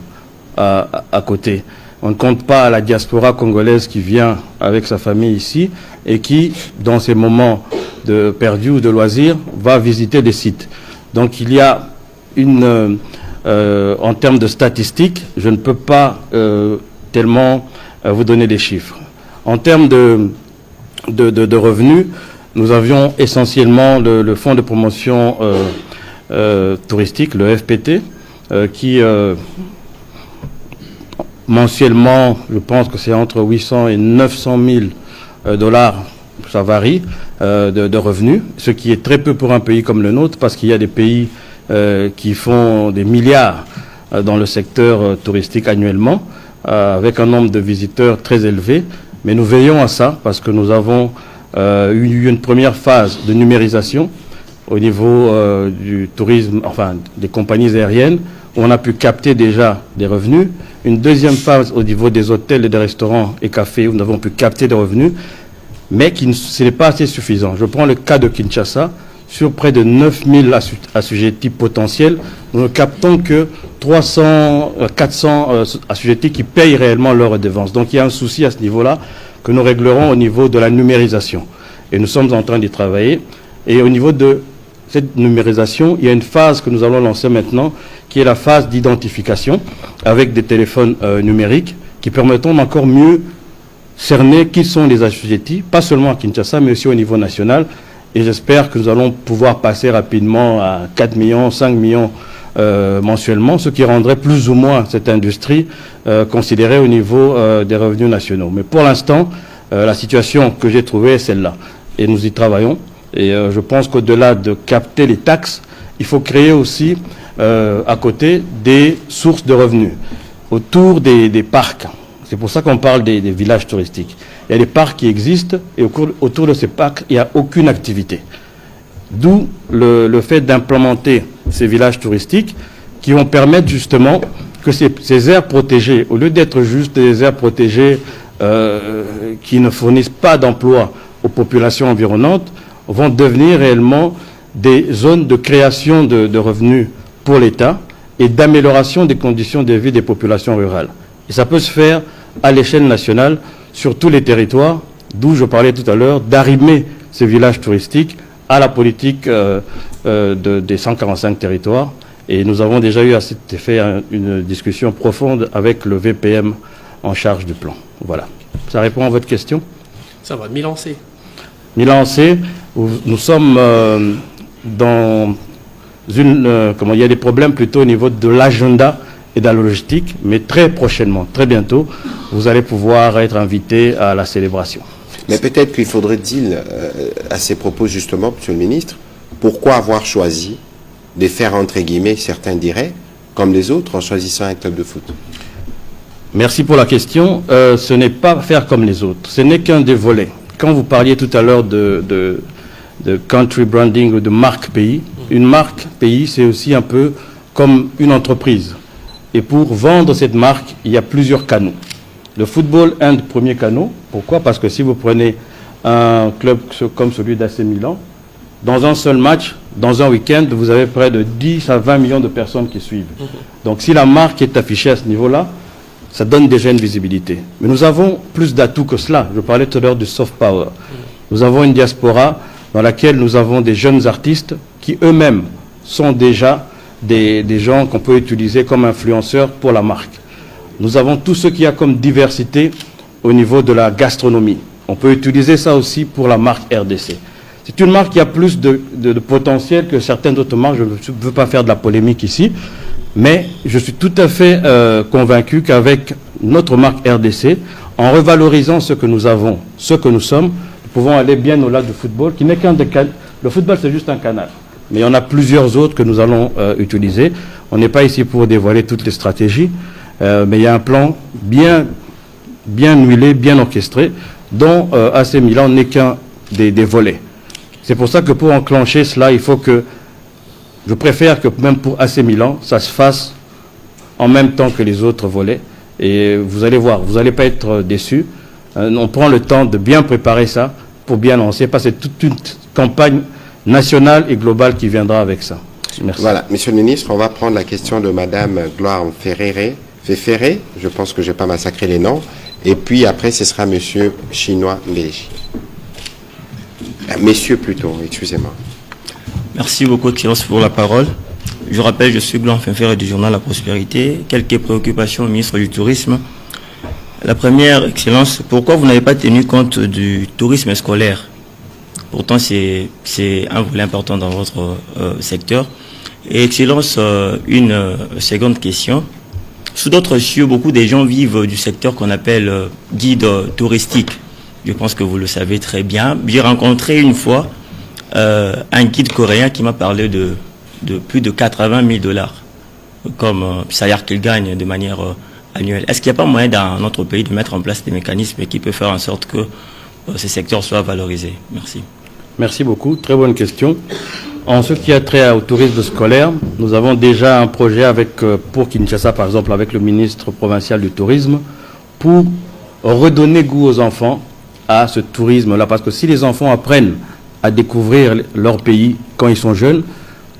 [SPEAKER 3] à côté. On ne compte pas la diaspora congolaise qui vient avec sa famille ici et qui, dans ces moments de perdus ou de loisirs, va visiter des sites. Donc il y a en termes de statistiques, je ne peux pas tellement vous donner des chiffres. En termes de revenus, nous avions essentiellement le fonds de promotion touristique, le FPT, qui mensuellement, je pense que c'est entre 800 et 900 000 dollars ça varie de revenus, ce qui est très peu pour un pays comme le nôtre, parce qu'il y a des pays qui font des milliards dans le secteur touristique annuellement, avec un nombre de visiteurs très élevé. Mais nous veillons à ça, parce que nous avons eu une première phase de numérisation au niveau du tourisme, enfin des compagnies aériennes, où on a pu capter déjà des revenus. Une deuxième phase au niveau des hôtels et des restaurants et cafés, où nous avons pu capter des revenus, mais ce n'est pas assez suffisant. Je prends le cas de Kinshasa. Sur près de 9000 assujettis potentiels, nous ne captons que 400 assujettis qui payent réellement leurs redevances. Donc il y a un souci à ce niveau-là que nous réglerons au niveau de la numérisation. Et nous sommes en train d'y travailler. Et au niveau de cette numérisation, il y a une phase que nous allons lancer maintenant, qui est la phase d'identification avec des téléphones numériques qui permettront d'encore mieux cerner qui sont les assujettis, pas seulement à Kinshasa, mais aussi au niveau national. Et j'espère que nous allons pouvoir passer rapidement à 4 millions, 5 millions mensuellement, ce qui rendrait plus ou moins cette industrie considérée au niveau des revenus nationaux. Mais pour l'instant, la situation que j'ai trouvée est celle-là. Et nous y travaillons. Et je pense qu'au-delà de capter les taxes, il faut créer aussi à côté des sources de revenus autour des parcs. C'est pour ça qu'on parle des villages touristiques. Il y a des parcs qui existent et autour de ces parcs, il n'y a aucune activité. D'où le fait d'implémenter ces villages touristiques qui vont permettre justement que ces aires protégées, au lieu d'être juste des aires protégées qui ne fournissent pas d'emploi aux populations environnantes, vont devenir réellement des zones de création de revenus pour l'État et d'amélioration des conditions de vie des populations rurales. Et ça peut se faire à l'échelle nationale, sur tous les territoires, d'où je parlais tout à l'heure, d'arrimer ces villages touristiques à la politique des 145 territoires. Et nous avons déjà eu à cet effet une discussion profonde avec le VPM en charge du plan. Voilà. Ça répond à votre question?
[SPEAKER 5] Ça va, Milan-C.
[SPEAKER 3] Milan-C, nous sommes dans une... il y a des problèmes plutôt au niveau de l'agenda et de la logistique, mais très prochainement, très bientôt, vous allez pouvoir être invité à la célébration.
[SPEAKER 1] Mais peut-être qu'il faudrait dire à ces propos justement, Monsieur le Ministre, pourquoi avoir choisi de faire, entre guillemets, certains diraient, comme les autres, en choisissant un club de foot?
[SPEAKER 3] Merci pour la question. Ce n'est pas faire comme les autres, ce n'est qu'un des volets. Quand vous parliez tout à l'heure de country branding ou de marque pays, une marque pays, c'est aussi un peu comme une entreprise. Et pour vendre cette marque, il y a plusieurs canaux. Le football est un des premiers canaux. Pourquoi? Parce que si vous prenez un club comme celui d'AC Milan, dans un seul match, dans un week-end, vous avez près de 10 à 20 millions de personnes qui suivent. Donc si la marque est affichée à ce niveau-là, ça donne déjà une visibilité. Mais nous avons plus d'atouts que cela. Je parlais tout à l'heure du soft power. Nous avons une diaspora dans laquelle nous avons des jeunes artistes qui eux-mêmes sont déjà des gens qu'on peut utiliser comme influenceurs pour la marque. Nous avons tout ce qu'il y a comme diversité au niveau de la gastronomie. On peut utiliser ça aussi pour la marque RDC. C'est une marque qui a plus de potentiel que certaines autres marques. Je ne veux pas faire de la polémique ici, mais je suis tout à fait convaincu qu'avec notre marque RDC, en revalorisant ce que nous avons, ce que nous sommes, nous pouvons aller bien au-delà du football, qui n'est qu'un des canaux. Le football, c'est juste un canal. Mais il y en a plusieurs autres que nous allons utiliser. On n'est pas ici pour dévoiler toutes les stratégies, mais il y a un plan bien huilé, bien orchestré, dont AC Milan n'est qu'un des volets. C'est pour ça que pour enclencher cela, il faut que, je préfère que même pour AC Milan, ça se fasse en même temps que les autres volets. Et vous allez voir, vous n'allez pas être déçus. On prend le temps de bien préparer ça pour bien lancer, parce que c'est toute une campagne nationale et globale qui viendra avec ça. Merci.
[SPEAKER 1] Voilà, Monsieur le Ministre, on va prendre la question de Madame Gloire Fefferé. Je pense que je n'ai pas massacré les noms. Et puis après, ce sera Monsieur Chinois Mbéléchi. Messieurs plutôt, excusez-moi.
[SPEAKER 6] Merci beaucoup, Excellence, pour la parole. Je rappelle, je suis Gloire Fefferé du journal La Prospérité. Quelques préoccupations au ministre du Tourisme. La première, Excellence, pourquoi vous n'avez pas tenu compte du tourisme scolaire? Pourtant, c'est un volet important dans votre secteur. Et Excellence, une seconde question. Sous d'autres cieux, beaucoup de gens vivent du secteur qu'on appelle guide touristique. Je pense que vous le savez très bien. J'ai rencontré une fois un guide coréen qui m'a parlé de plus de 80 000 $ comme salaire qu'il gagne de manière annuelle. Est-ce qu'il n'y a pas moyen dans notre pays de mettre en place des mécanismes qui peuvent faire en sorte que ces secteurs soient valorisés? Merci.
[SPEAKER 3] Merci beaucoup. Très bonne question. En ce qui a trait au tourisme scolaire, nous avons déjà un projet pour Kinshasa, par exemple, avec le ministre provincial du tourisme, pour redonner goût aux enfants à ce tourisme-là. Parce que si les enfants apprennent à découvrir leur pays quand ils sont jeunes,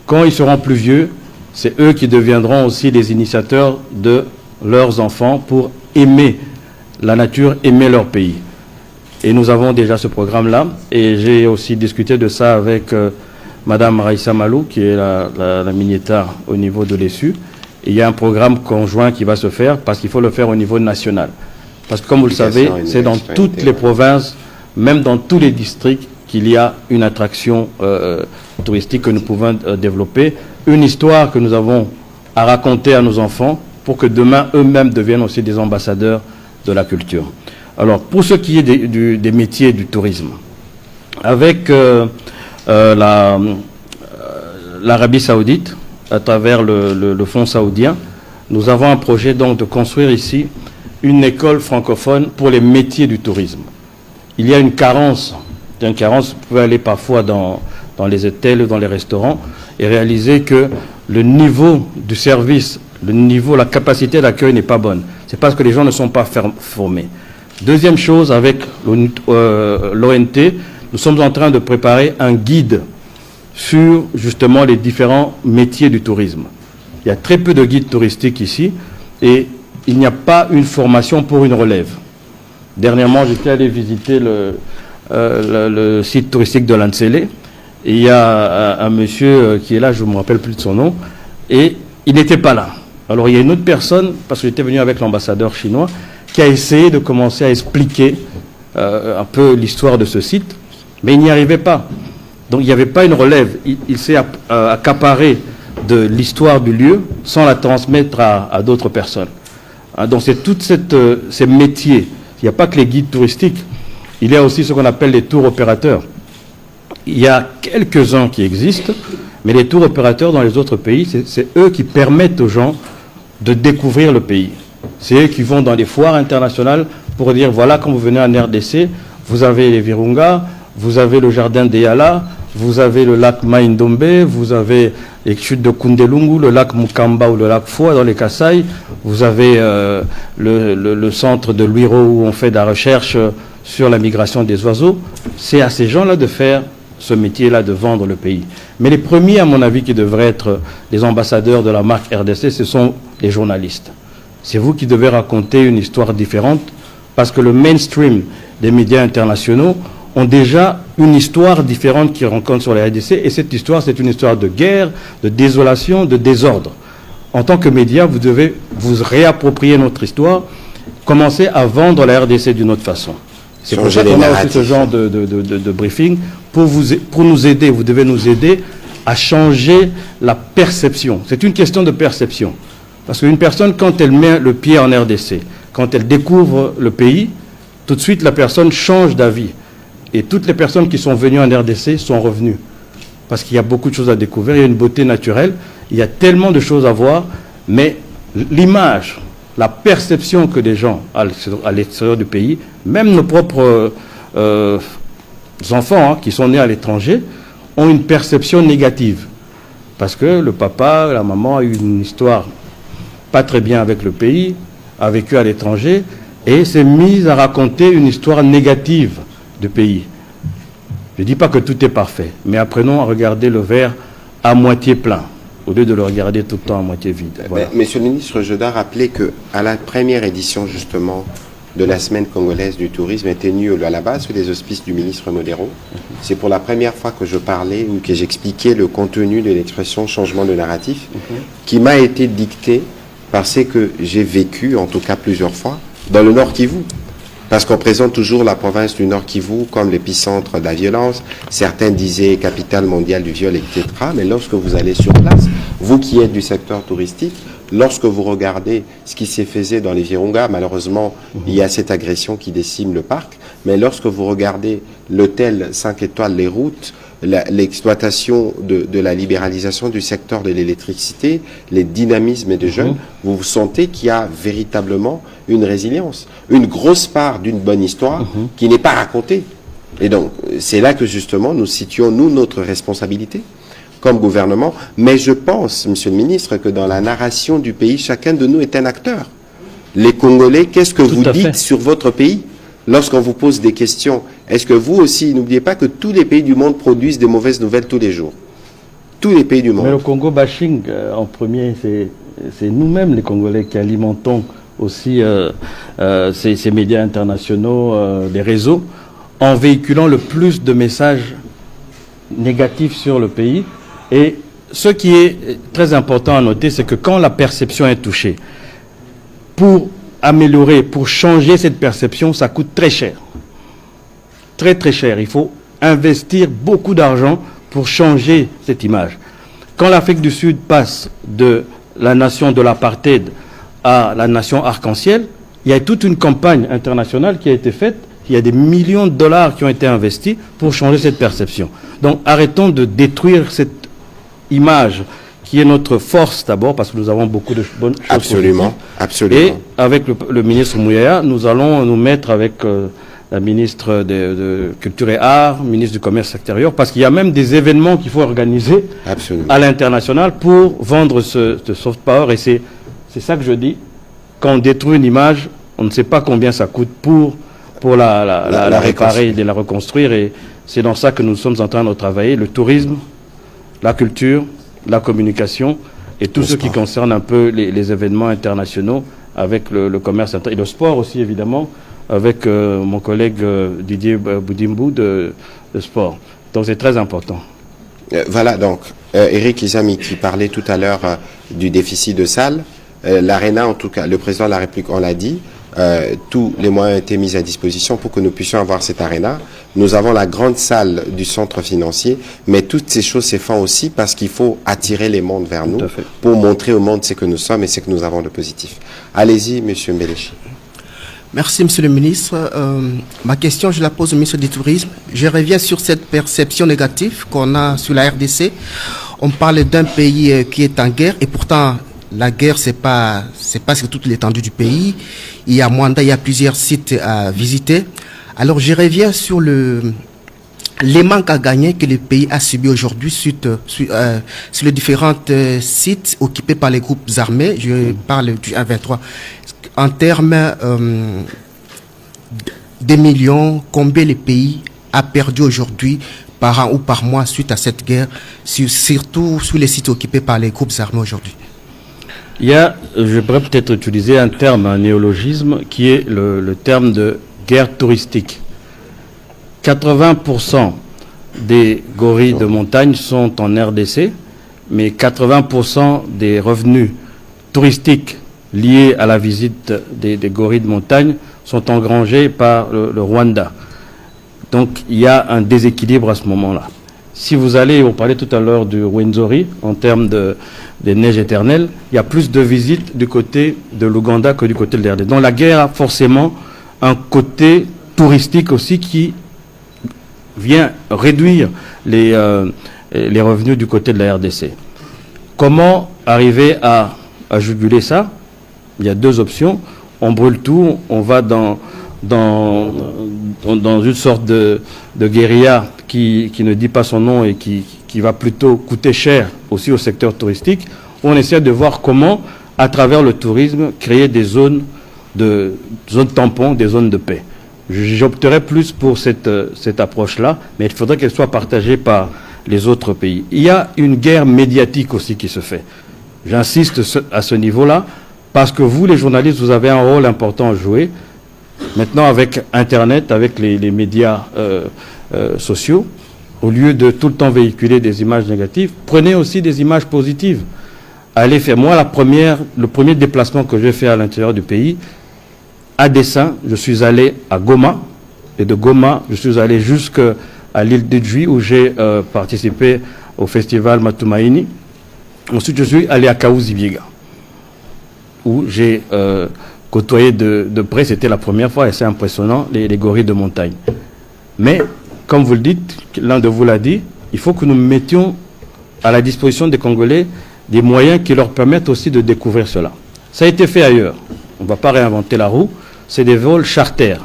[SPEAKER 3] quand ils seront plus vieux, c'est eux qui deviendront aussi les initiateurs de leurs enfants pour aimer la nature, aimer leur pays. Et nous avons déjà ce programme-là. Et j'ai aussi discuté de ça avec Madame Raïssa Malou, qui est la ministre au niveau de l'ESU. Il y a un programme conjoint qui va se faire parce qu'il faut le faire au niveau national. Parce que comme vous le savez, c'est dans toutes les provinces, même dans tous les districts, qu'il y a une attraction touristique que nous pouvons développer, une histoire que nous avons à raconter à nos enfants pour que demain, eux-mêmes deviennent aussi des ambassadeurs de la culture. Alors, pour ce qui est des métiers du tourisme, avec l'Arabie Saoudite, à travers le Fonds saoudien, nous avons un projet donc de construire ici une école francophone pour les métiers du tourisme. Il y a une carence. Vous pouvez aller parfois dans les hôtels, dans les restaurants, et réaliser que le niveau du service, la capacité d'accueil n'est pas bonne. C'est parce que les gens ne sont pas formés. Deuxième chose, avec l'ONT, nous sommes en train de préparer un guide sur justement les différents métiers du tourisme. Il y a très peu de guides touristiques ici et il n'y a pas une formation pour une relève. Dernièrement, j'étais allé visiter le site touristique de Lansele et il y a un monsieur qui est là, je ne me rappelle plus de son nom, et il n'était pas là. Alors il y a une autre personne, parce que j'étais venu avec l'ambassadeur chinois, qui a essayé de commencer à expliquer un peu l'histoire de ce site, mais il n'y arrivait pas. Donc il n'y avait pas une relève. Il s'est accaparé de l'histoire du lieu sans la transmettre à d'autres personnes. Donc c'est tous ces métiers. Il n'y a pas que les guides touristiques. Il y a aussi ce qu'on appelle les tours opérateurs. Il y a quelques-uns qui existent, mais les tours opérateurs dans les autres pays, c'est eux qui permettent aux gens de découvrir le pays. C'est eux qui vont dans les foires internationales pour dire, voilà, quand vous venez en RDC, vous avez les Virunga, vous avez le jardin d'Eyala, vous avez le lac Maïndombe, vous avez les chutes de Kundelungu, le lac Mukamba ou le lac Foa dans les Kasaï, vous avez le centre de Luiro où on fait de la recherche sur la migration des oiseaux. C'est à ces gens-là de faire ce métier-là, de vendre le pays. Mais les premiers, à mon avis, qui devraient être les ambassadeurs de la marque RDC, ce sont les journalistes. C'est vous qui devez raconter une histoire différente, parce que le mainstream des médias internationaux ont déjà une histoire différente qu'ils rencontrent sur la RDC, et cette histoire, c'est une histoire de guerre, de désolation, de désordre. En tant que média, vous devez vous réapproprier notre histoire, commencer à vendre la RDC d'une autre façon. C'est pour ça qu'on a aussi ce genre de briefing, pour nous aider, vous devez nous aider à changer la perception. C'est une question de perception. Parce qu'une personne, quand elle met le pied en RDC, quand elle découvre le pays, tout de suite, la personne change d'avis. Et toutes les personnes qui sont venues en RDC sont revenues. Parce qu'il y a beaucoup de choses à découvrir, il y a une beauté naturelle, il y a tellement de choses à voir, mais l'image, la perception que les gens à l'extérieur du pays, même nos propres enfants qui sont nés à l'étranger, ont une perception négative. Parce que le papa, la maman a eu une histoire pas très bien avec le pays, a vécu à l'étranger, et s'est mise à raconter une histoire négative du pays. Je ne dis pas que tout est parfait, mais apprenons à regarder le verre à moitié plein, au lieu de le regarder tout le temps à moitié vide. Voilà.
[SPEAKER 1] Monsieur le ministre, je dois rappeler qu'à la première édition, justement, de la Semaine congolaise du tourisme, est tenue à la base sous les auspices du ministre Modero. C'est pour la première fois que je parlais ou que j'expliquais le contenu de l'expression changement de narratif, qui m'a été dicté par ce que j'ai vécu, en tout cas plusieurs fois, dans le Nord Kivu. Parce qu'on présente toujours la province du Nord Kivu comme l'épicentre de la violence. Certains disaient capitale mondiale du viol, etc. Mais lorsque vous allez sur place, vous qui êtes du secteur touristique, lorsque vous regardez ce qui s'est fait dans les Virunga, malheureusement, il y a cette agression qui décime le parc, mais lorsque vous regardez l'hôtel 5 étoiles, les routes, l'exploitation de la libéralisation du secteur de l'électricité, les dynamismes des jeunes, vous sentez qu'il y a véritablement une résilience, une grosse part d'une bonne histoire qui n'est pas racontée. Et donc, c'est là que justement nous situons, nous, notre responsabilité comme gouvernement. Mais je pense, Monsieur le Ministre, que dans la narration du pays, chacun de nous est un acteur. Les Congolais, qu'est-ce que vous dites sur votre pays lorsqu'on vous pose des questions? Est-ce que vous aussi, n'oubliez pas que tous les pays du monde produisent des mauvaises nouvelles tous les jours. Tous les pays du monde.
[SPEAKER 3] Mais le Congo bashing, en premier, c'est nous-mêmes, les Congolais, qui alimentons aussi ces médias internationaux, les réseaux, en véhiculant le plus de messages négatifs sur le pays. Et ce qui est très important à noter, c'est que quand la perception est touchée, pour améliorer, pour changer cette perception, ça coûte très cher. Très très cher. Il faut investir beaucoup d'argent pour changer cette image. Quand l'Afrique du Sud passe de la nation de l'apartheid à la nation arc-en-ciel, il y a toute une campagne internationale qui a été faite. Il y a des millions de dollars qui ont été investis pour changer cette perception. Donc arrêtons de détruire cette image qui est notre force d'abord, parce que nous avons beaucoup de bonnes choses.
[SPEAKER 1] Absolument, absolument.
[SPEAKER 3] Et avec le ministre Mouyaya, nous allons nous mettre avec la ministre de Culture et Arts, ministre du Commerce extérieur, parce qu'il y a même des événements qu'il faut organiser à l'international pour vendre ce soft power. Et c'est ça que je dis. Quand on détruit une image, on ne sait pas combien ça coûte pour la réparer et la reconstruire. Et c'est dans ça que nous sommes en train de travailler. Le tourisme, la culture, la communication et tout ce qui concerne un peu les événements internationaux avec le commerce et le sport aussi, évidemment, avec mon collègue Didier Boudimbu de sport. Donc c'est très important.
[SPEAKER 1] Voilà, donc, Eric Izami qui parlait tout à l'heure du déficit de salles. L'ARENA, en tout cas, le président de la République, on l'a dit, tous les moyens ont été mis à disposition pour que nous puissions avoir cette ARENA. Nous avons la grande salle du centre financier, mais toutes ces choses se font aussi parce qu'il faut attirer les mondes vers nous pour montrer au monde ce que nous sommes et ce que nous avons de positif. Allez-y, Monsieur Mbelechi.
[SPEAKER 7] Merci, Monsieur le Ministre. Ma question, je la pose au ministre du Tourisme. Je reviens sur cette perception négative qu'on a sur la RDC. On parle d'un pays qui est en guerre et pourtant la guerre, c'est pas sur toute l'étendue du pays. Il y a Mwanda, il y a plusieurs sites à visiter. Alors, je reviens sur les manques à gagner que le pays a subi aujourd'hui sur les différents sites occupés par les groupes armés. Je parle du 1-23. En termes des millions, combien le pays a perdu aujourd'hui par an ou par mois suite à cette guerre, surtout sur les sites occupés par les groupes armés aujourd'hui?
[SPEAKER 3] Je pourrais peut-être utiliser un terme, un néologisme, qui est le terme de guerre touristique. 80% des gorilles de montagne sont en RDC, mais 80% des revenus touristiques liés à la visite des gorilles de montagne sont engrangés par le Rwanda. Donc il y a un déséquilibre à ce moment-là. Si vous allez, on parlait tout à l'heure du Rwenzori, en termes des neiges éternelles, il y a plus de visites du côté de l'Ouganda que du côté de l'RD. Donc la guerre a forcément un côté touristique aussi qui vient réduire les revenus du côté de la RDC. Comment arriver à juguler ça? Il y a deux options. On brûle tout, on va dans une sorte de guérilla qui ne dit pas son nom et qui va plutôt coûter cher aussi au secteur touristique. On essaie de voir comment, à travers le tourisme, créer des zones tampons, des zones de paix. J'opterais plus pour cette approche-là, mais il faudrait qu'elle soit partagée par les autres pays. Il y a une guerre médiatique aussi qui se fait. J'insiste à ce niveau-là, parce que vous, les journalistes, vous avez un rôle important à jouer. Maintenant, avec Internet, avec les médias sociaux, au lieu de tout le temps véhiculer des images négatives, prenez aussi des images positives. Allez faire. Moi, le premier déplacement que j'ai fait à l'intérieur du pays, à dessein, je suis allé à Goma, et de Goma, je suis allé jusqu'à l'île d'Idjui, où j'ai participé au festival Matumaini. Ensuite, je suis allé à Kaouzi-Biega. où j'ai côtoyé de près, c'était la première fois et c'est impressionnant, les gorilles de montagne. Mais, comme vous le dites, l'un de vous l'a dit, il faut que nous mettions à la disposition des Congolais des moyens qui leur permettent aussi de découvrir cela. Ça a été fait ailleurs. On ne va pas réinventer la roue. C'est des vols charters,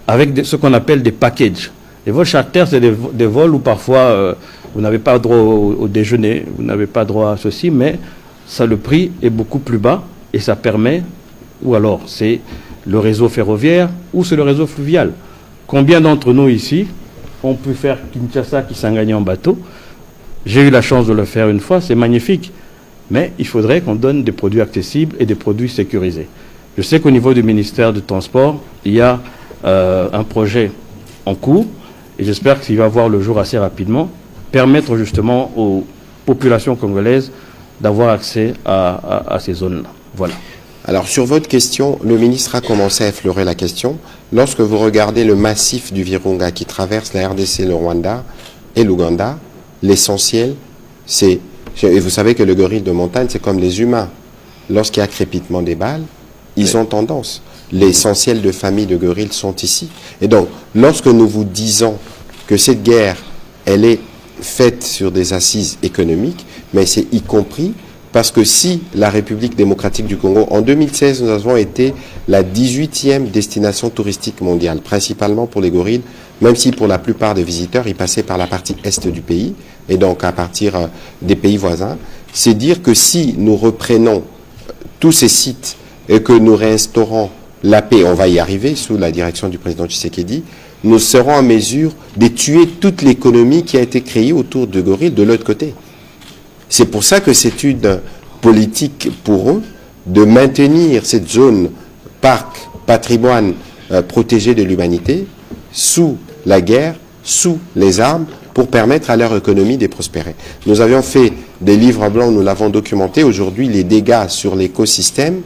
[SPEAKER 3] avec ce qu'on appelle des packages. Les vols charters, c'est des vols où parfois vous n'avez pas droit au déjeuner, vous n'avez pas droit à ceci, mais ça, le prix est beaucoup plus bas et ça permet, ou alors c'est le réseau ferroviaire ou c'est le réseau fluvial. Combien d'entre nous ici ont pu faire Kinshasa qui s'engagner en bateau? J'ai eu la chance de le faire une fois, c'est magnifique. Mais il faudrait qu'on donne des produits accessibles et des produits sécurisés. Je sais qu'au niveau du ministère du Transport, il y a un projet en cours, et j'espère qu'il va voir le jour assez rapidement, permettre justement aux populations congolaises d'avoir accès à ces zones-là. Voilà.
[SPEAKER 1] Alors, sur votre question, le ministre a commencé à effleurer la question. Lorsque vous regardez le massif du Virunga qui traverse la RDC, le Rwanda et l'Ouganda, l'essentiel, c'est... Et vous savez que le gorille de montagne, c'est comme les humains. Lorsqu'il y a crépitement des balles, ils ont tendance. L'essentiel de familles de gorilles sont ici. Et donc, lorsque nous vous disons que cette guerre, elle est faite sur des assises économiques, mais c'est y compris parce que si la République démocratique du Congo, en 2016, nous avons été la 18e destination touristique mondiale, principalement pour les gorilles, même si pour la plupart des visiteurs, ils passaient par la partie est du pays, et donc à partir des pays voisins, c'est dire que si nous reprenons tous ces sites et que nous réinstaurons la paix, on va y arriver sous la direction du président Tshisekedi, nous serons en mesure de tuer toute l'économie qui a été créée autour de gorilles de l'autre côté. C'est pour ça que c'est une politique pour eux de maintenir cette zone parc, patrimoine protégé de l'humanité sous la guerre, sous les armes, pour permettre à leur économie de prospérer. Nous avions fait des livres blancs, nous l'avons documenté. Aujourd'hui, les dégâts sur l'écosystème,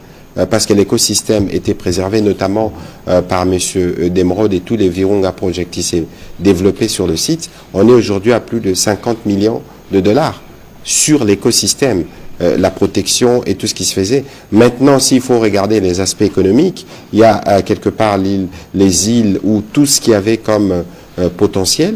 [SPEAKER 1] parce que l'écosystème était préservé notamment par M. Demerode et tous les Virunga Project qui s'est développé sur le site, on est aujourd'hui à plus de 50 millions de dollars sur l'écosystème, la protection et tout ce qui se faisait. Maintenant, s'il faut regarder les aspects économiques, il y a quelque part les îles où tout ce qu'il y avait comme potentiel,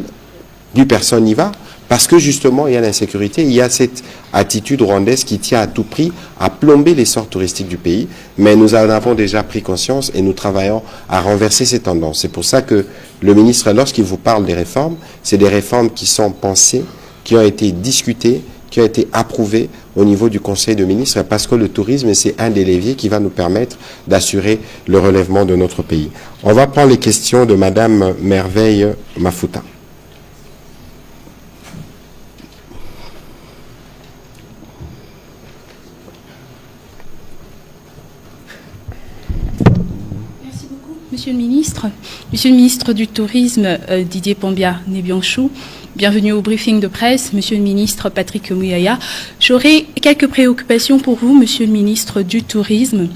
[SPEAKER 1] plus personne n'y va, parce que justement, il y a l'insécurité, il y a cette attitude rwandaise qui tient à tout prix à plomber l'essor touristique du pays, mais nous en avons déjà pris conscience et nous travaillons à renverser ces tendances. C'est pour ça que le ministre, lorsqu'il vous parle des réformes, c'est des réformes qui sont pensées, qui ont été discutées, qui ont été approuvées au niveau du Conseil de ministres, parce que le tourisme, c'est un des leviers qui va nous permettre d'assurer le relèvement de notre pays. On va prendre les questions de Madame Merveille Mafuta.
[SPEAKER 8] Merci beaucoup, Monsieur le Ministre. Monsieur le Ministre du Tourisme, Didier Pombia-Nebianchou, bienvenue au briefing de presse, Monsieur le Ministre Patrick Mouyaya. J'aurais quelques préoccupations pour vous, Monsieur le Ministre du Tourisme.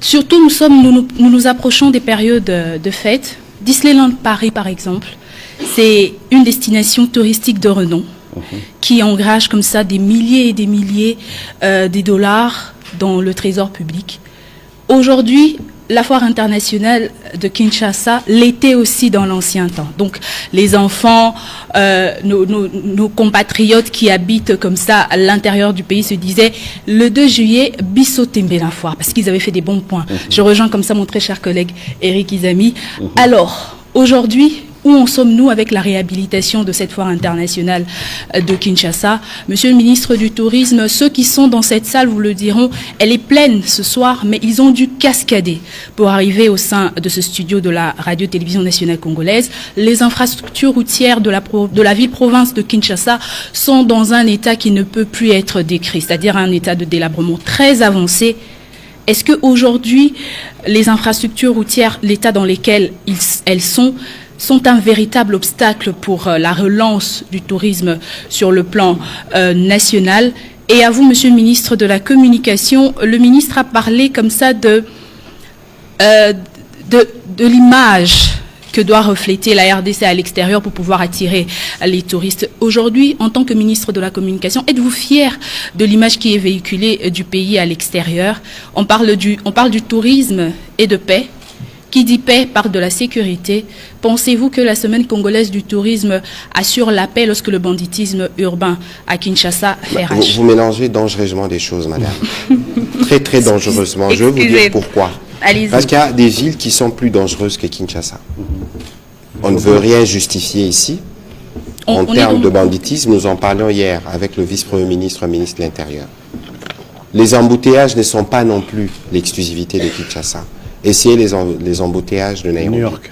[SPEAKER 8] Surtout, nous nous approchons des périodes de fêtes. Disneyland Paris, par exemple, c'est une destination touristique de renom qui engage comme ça des milliers et des milliers de dollars dans le trésor public. Aujourd'hui, la foire internationale de Kinshasa l'était aussi dans l'ancien temps. Donc, les enfants, nos compatriotes qui habitent comme ça à l'intérieur du pays se disaient le 2 juillet, Bisso Tembe la foire, parce qu'ils avaient fait des bons points. Je rejoins comme ça mon très cher collègue Eric Izami. Alors, aujourd'hui, où en sommes-nous avec la réhabilitation de cette foire internationale de Kinshasa? Monsieur le ministre du Tourisme, ceux qui sont dans cette salle vous le diront, elle est pleine ce soir, mais ils ont dû cascader pour arriver au sein de ce studio de la Radio-Télévision nationale congolaise. Les infrastructures routières de la ville-province de Kinshasa sont dans un état qui ne peut plus être décrit, c'est-à-dire un état de délabrement très avancé. Est-ce qu'aujourd'hui, les infrastructures routières, l'état dans lequel elles sont un véritable obstacle pour la relance du tourisme sur le plan national? Et à vous, Monsieur le ministre de la Communication, le ministre a parlé comme ça de l'image que doit refléter la RDC à l'extérieur pour pouvoir attirer les touristes. Aujourd'hui, en tant que ministre de la Communication, êtes-vous fier de l'image qui est véhiculée du pays à l'extérieur? On parle du tourisme et de paix. Qui dit paix parle de la sécurité. Pensez-vous que la semaine congolaise du tourisme assure la paix lorsque le banditisme urbain à Kinshasa fait rage?
[SPEAKER 1] Vous mélangez dangereusement des choses, madame. Très, très dangereusement. Je vais vous dire pourquoi. Parce qu'il y a des villes qui sont plus dangereuses que Kinshasa. On ne veut rien justifier ici. En termes de banditisme, nous en parlions hier avec le vice-premier ministre, ministre de l'Intérieur. Les embouteillages ne sont pas non plus l'exclusivité de Kinshasa. Essayez les embouteillages de Nairobi.
[SPEAKER 3] New York.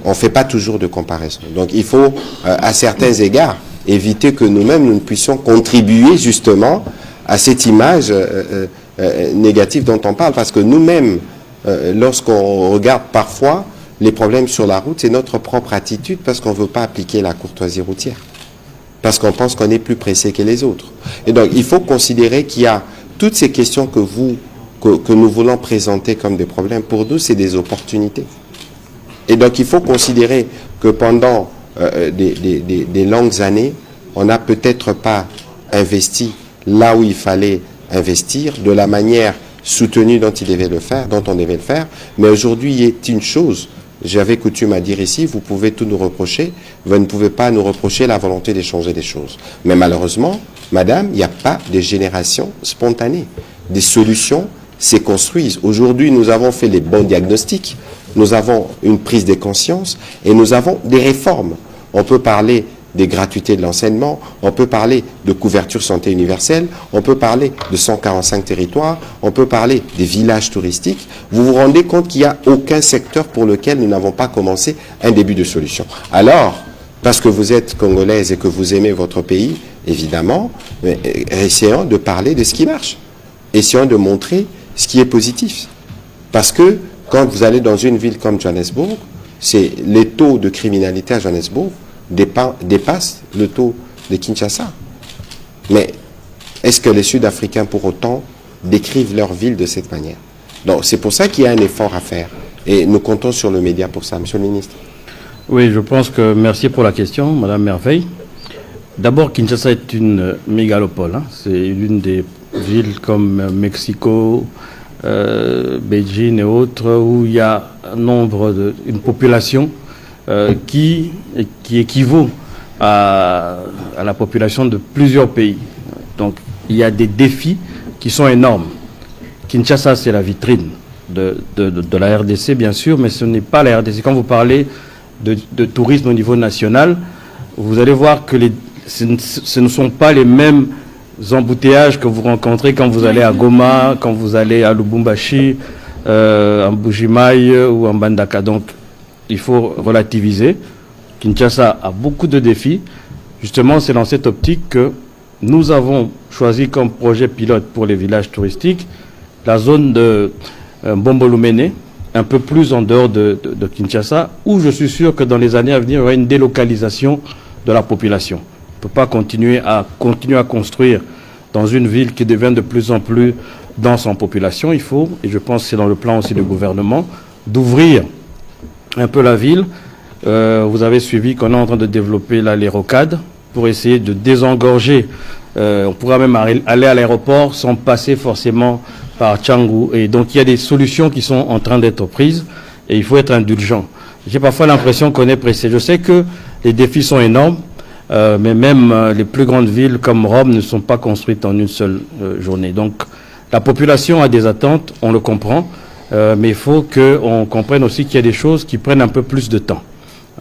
[SPEAKER 1] On ne fait pas toujours de comparaison. Donc il faut, à certains égards, éviter que nous-mêmes, nous ne puissions contribuer justement à cette image négative dont on parle. Parce que nous-mêmes, lorsqu'on regarde parfois les problèmes sur la route, c'est notre propre attitude parce qu'on ne veut pas appliquer la courtoisie routière. Parce qu'on pense qu'on est plus pressé que les autres. Et donc il faut considérer qu'il y a toutes ces questions que nous voulons présenter comme des problèmes, pour nous, c'est des opportunités. Et donc, il faut considérer que pendant des longues années, on n'a peut-être pas investi là où il fallait investir, de la manière soutenue dont on devait le faire. Mais aujourd'hui, il est une chose, j'avais coutume à dire ici, vous pouvez tout nous reprocher, vous ne pouvez pas nous reprocher la volonté de changer des choses. Mais malheureusement, madame, il n'y a pas de génération spontanée. Des solutions se construisent. Aujourd'hui, nous avons fait les bons diagnostics, nous avons une prise de conscience et nous avons des réformes. On peut parler des gratuités de l'enseignement, on peut parler de couverture santé universelle, on peut parler de 145 territoires, on peut parler des villages touristiques. Vous vous rendez compte qu'il n'y a aucun secteur pour lequel nous n'avons pas commencé un début de solution. Alors, parce que vous êtes congolaise et que vous aimez votre pays, évidemment, essayons de parler de ce qui marche. Essayons de montrer ce qui est positif. Parce que quand vous allez dans une ville comme Johannesburg, les taux de criminalité à Johannesburg dépassent le taux de Kinshasa. Mais est-ce que les Sud-Africains, pour autant, décrivent leur ville de cette manière? Donc c'est pour ça qu'il y a un effort à faire. Et nous comptons sur le média pour ça, Monsieur le Ministre.
[SPEAKER 3] Oui, je pense que... Merci pour la question, Madame Merveille. D'abord, Kinshasa est une mégalopole. C'est l'une des villes comme Mexico, Beijing et autres, où il y a une population qui équivaut à la population de plusieurs pays. Donc, il y a des défis qui sont énormes. Kinshasa, c'est la vitrine de la RDC, bien sûr, mais ce n'est pas la RDC. Quand vous parlez de tourisme au niveau national, vous allez voir que ce ne sont pas les mêmes embouteillages que vous rencontrez quand vous allez à Goma, quand vous allez à Lubumbashi, en Bujimaï ou en Bandaka. Donc, il faut relativiser. Kinshasa a beaucoup de défis. Justement, c'est dans cette optique que nous avons choisi comme projet pilote pour les villages touristiques la zone de Bombolumene, un peu plus en dehors de Kinshasa, où je suis sûr que dans les années à venir, il y aura une délocalisation de la population. On ne peut pas continuer à construire dans une ville qui devient de plus en plus dense en population. Il faut, et je pense que c'est dans le plan aussi du gouvernement, d'ouvrir un peu la ville. Vous avez suivi qu'on est en train de développer les rocades pour essayer de désengorger. On pourra même aller à l'aéroport sans passer forcément par Tchangou. Et donc il y a des solutions qui sont en train d'être prises et il faut être indulgent. J'ai parfois l'impression qu'on est pressé. Je sais que les défis sont énormes. Mais même les plus grandes villes comme Rome ne sont pas construites en une seule journée. Donc la population a des attentes, on le comprend, mais il faut qu'on comprenne aussi qu'il y a des choses qui prennent un peu plus de temps.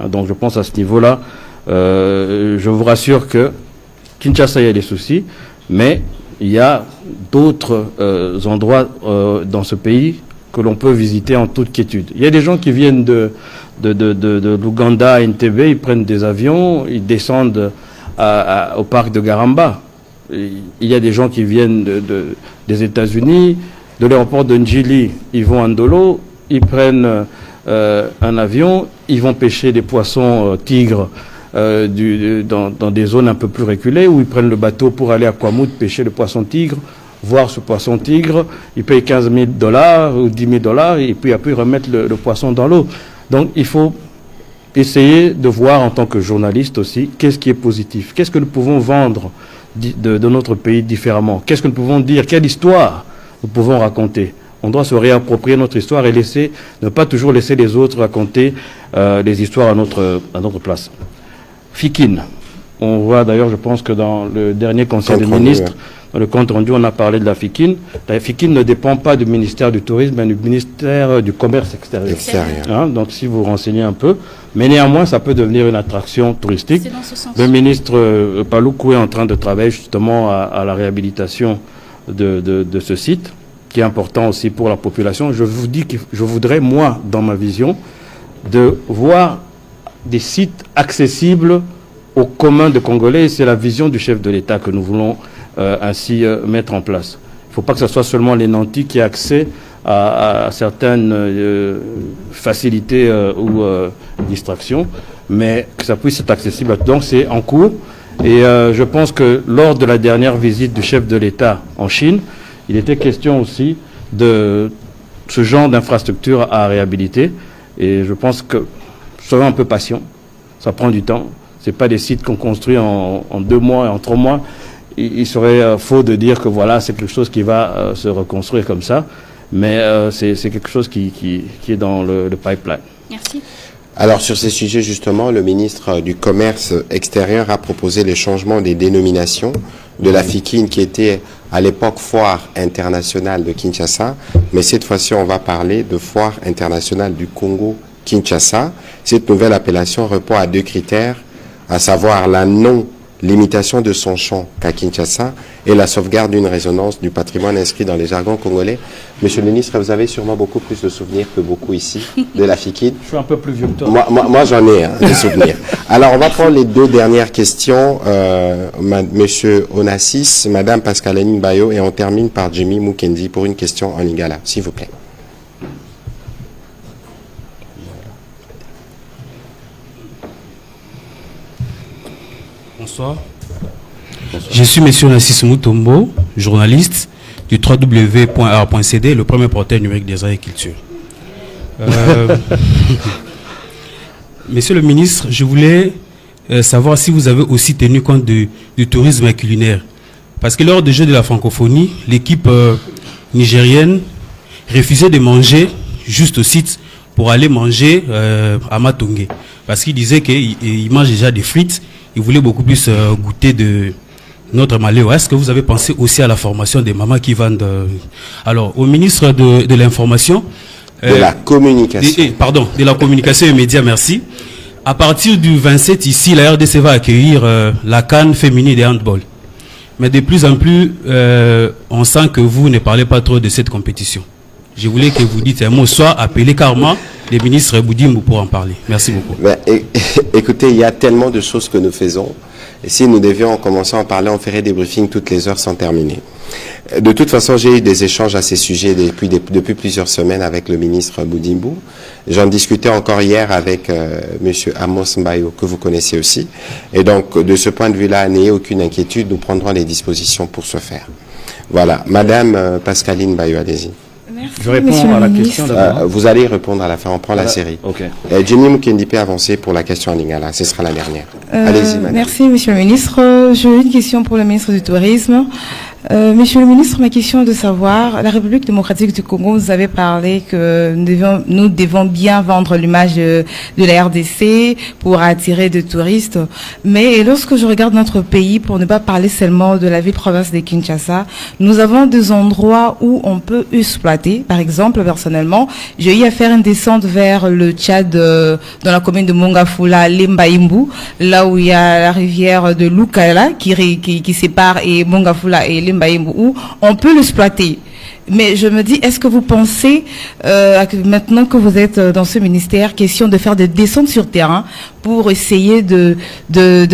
[SPEAKER 3] Donc je pense à ce niveau-là, je vous rassure que Kinshasa, il y a des soucis, mais il y a d'autres endroits dans ce pays que l'on peut visiter en toute quiétude. Il y a des gens qui viennent de l'Ouganda à Entebbe, ils prennent des avions, ils descendent au parc de Garamba. Il y a des gens qui viennent des États-Unis, de l'aéroport de Njili, ils vont à Ndolo, ils prennent un avion, ils vont pêcher des poissons tigres dans des zones un peu plus reculées, où ils prennent le bateau pour aller à Kwamut pêcher le poisson tigre, voir ce poisson tigre, ils payent $15 000 ou $10 000 et puis après ils remettent le poisson dans l'eau. Donc il faut essayer de voir en tant que journaliste aussi qu'est-ce qui est positif, qu'est-ce que nous pouvons vendre de notre pays différemment, qu'est-ce que nous pouvons dire, quelle histoire nous pouvons raconter. On doit se réapproprier notre histoire et ne pas toujours laisser les autres raconter les histoires à notre place. FICIN. On voit d'ailleurs, je pense que dans le dernier Conseil des ministres, dans le compte rendu, on a parlé de la FICIN. La FICIN ne dépend pas du ministère du Tourisme, mais du ministère du Commerce extérieur. Hein, donc si vous renseignez un peu, mais néanmoins, ça peut devenir une attraction touristique.
[SPEAKER 8] Dans ce sens.
[SPEAKER 3] Le ministre Paluku est en train de travailler justement à la réhabilitation de ce site, qui est important aussi pour la population. Je vous dis que je voudrais, moi, dans ma vision, de voir des sites accessibles au commun de Congolais. C'est la vision du chef de l'État que nous voulons ainsi mettre en place. Il ne faut pas que ce soit seulement les nantis qui aient accès à certaines facilités ou distractions, mais que ça puisse être accessible. Donc c'est en cours. Et je pense que lors de la dernière visite du chef de l'État en Chine, il était question aussi de ce genre d'infrastructure à réhabiliter. Et je pense que, soyons un peu patients, ça prend du temps. Ce n'est pas des sites qu'on construit en 2 mois et en 3 mois. Il serait faux de dire que voilà, c'est quelque chose qui va se reconstruire comme ça. Mais c'est quelque chose qui est dans le pipeline.
[SPEAKER 8] Merci.
[SPEAKER 1] Alors sur ces sujets justement, le ministre du Commerce extérieur a proposé le changement des dénominations de la FICIN qui était à l'époque Foire internationale de Kinshasa, mais cette fois-ci on va parler de Foire internationale du Congo-Kinshasa. Cette nouvelle appellation répond à 2 critères, à savoir la non-limitation de son champ qu'à Kinshasa et la sauvegarde d'une résonance du patrimoine inscrit dans les jargons congolais. Monsieur le ministre, vous avez sûrement beaucoup plus de souvenirs que beaucoup ici de la FICIN.
[SPEAKER 3] Je suis un peu plus vieux que toi.
[SPEAKER 1] Moi j'en ai des souvenirs. Alors on va prendre les 2 dernières questions. Monsieur Onassis, Madame Pascaline Bayo, et on termine par Jimmy Mukendi pour une question en lingala, s'il vous plaît.
[SPEAKER 9] Bonsoir. Je suis monsieur Onassis Mutombo, journaliste du www.art.cd, le premier portail numérique des agricultures. Monsieur le ministre, je voulais savoir si vous avez aussi tenu compte du tourisme culinaire. Parce que lors des Jeux de la francophonie, l'équipe nigérienne refusait de manger juste au site pour aller manger à Matongé. Parce qu'il disait qu'il mange déjà des frites, il voulait beaucoup plus goûter de notre maléo. Est-ce que vous avez pensé aussi à la formation des mamans qui vendent Alors, au ministre de l'information...
[SPEAKER 1] de la communication.
[SPEAKER 9] De la communication et médias, merci. À partir du 27, ici, la RDC va accueillir la CAN féminine de handball. Mais de plus en plus, on sent que vous ne parlez pas trop de cette compétition. Je voulais que vous dites un mot, soit appelé carrément les ministres Boudimou pour en parler. Merci beaucoup.
[SPEAKER 1] Ben, écoutez, il y a tellement de choses que nous faisons. Et si nous devions commencer à en parler, on ferait des briefings toutes les heures sans terminer. De toute façon, j'ai eu des échanges à ces sujets depuis plusieurs semaines avec le ministre Boudimou. J'en discutais encore hier avec monsieur Amos Mbayo, que vous connaissez aussi. Et donc, de ce point de vue-là, n'ayez aucune inquiétude, nous prendrons les dispositions pour ce faire. Voilà. Madame Pascaline Mbayo, allez-y.
[SPEAKER 8] Merci,
[SPEAKER 3] je réponds à la question d'abord.
[SPEAKER 1] Vous allez répondre à la fin, on prend la série.
[SPEAKER 3] Ok.
[SPEAKER 1] Jimmy Mukendi peut avancer pour la question en lingala, ce sera la dernière. Allez-y, madame.
[SPEAKER 10] Merci, monsieur le ministre. J'ai une question pour le ministre du Tourisme. Monsieur le ministre, ma question est de savoir, la République démocratique du Congo, vous avez parlé que nous devons bien vendre l'image de la RDC pour attirer des touristes. Mais lorsque je regarde notre pays, pour ne pas parler seulement de la ville-province de Kinshasa, nous avons des endroits où on peut exploiter. Par exemple, personnellement, j'ai eu à faire une descente vers le Tchad, dans la commune de Mongafula, Lembaïmbou, là où il y a la rivière de Lukala qui sépare et Mongafula et Lembaïmbou, où on peut l'exploiter. Mais je me dis, est-ce que vous pensez, maintenant que vous êtes dans ce ministère, question de faire des descentes sur terrain pour essayer de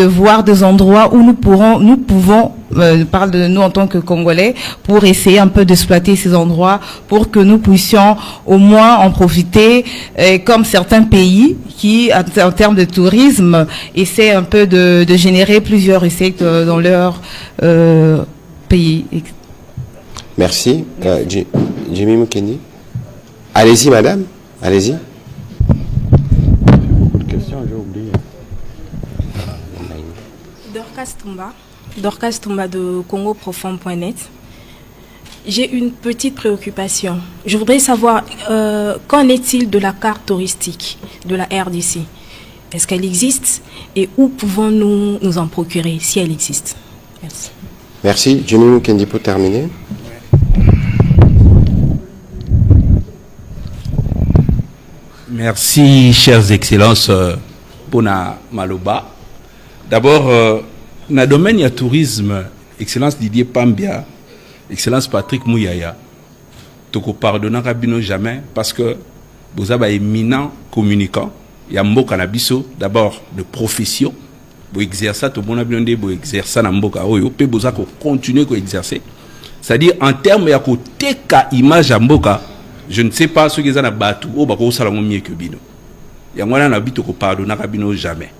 [SPEAKER 10] voir des endroits où nous pouvons, parle de nous en tant que Congolais, pour essayer un peu d'exploiter ces endroits, pour que nous puissions au moins en profiter, comme certains pays qui, en termes de tourisme, essaient un peu de générer plusieurs recettes dans leur pays.
[SPEAKER 1] Merci. Jimmy Mukendi. Allez-y, madame. Allez-y.
[SPEAKER 3] question, j'ai oublié.
[SPEAKER 11] Dorcas Tomba de congoprofond.net. J'ai une petite préoccupation. Je voudrais savoir qu'en est-il de la carte touristique de la RDC? Est-ce qu'elle existe et où pouvons-nous nous en procurer si elle existe? Merci.
[SPEAKER 1] Merci. Jimmy Mukendi pour terminer.
[SPEAKER 4] Merci, chères excellences, pour na maloba. D'abord, dans le domaine du tourisme, excellence Didier Pambia, excellence Patrick Mouyaya, toko pardonner Rabino jamais parce que vous avez éminent communicant. Il y a un cannabiso, d'abord de profession. Vous exercez tout le monde a bien dit, vous exercez dans mboka oyo, puis vous avez continuer à exercer. C'est-à-dire en termes de côté ka image à mboka, je ne sais pas ce qu'ils ont battu au bako salon mieux que bino. Il y a un habit au pardonner Rabino jamais.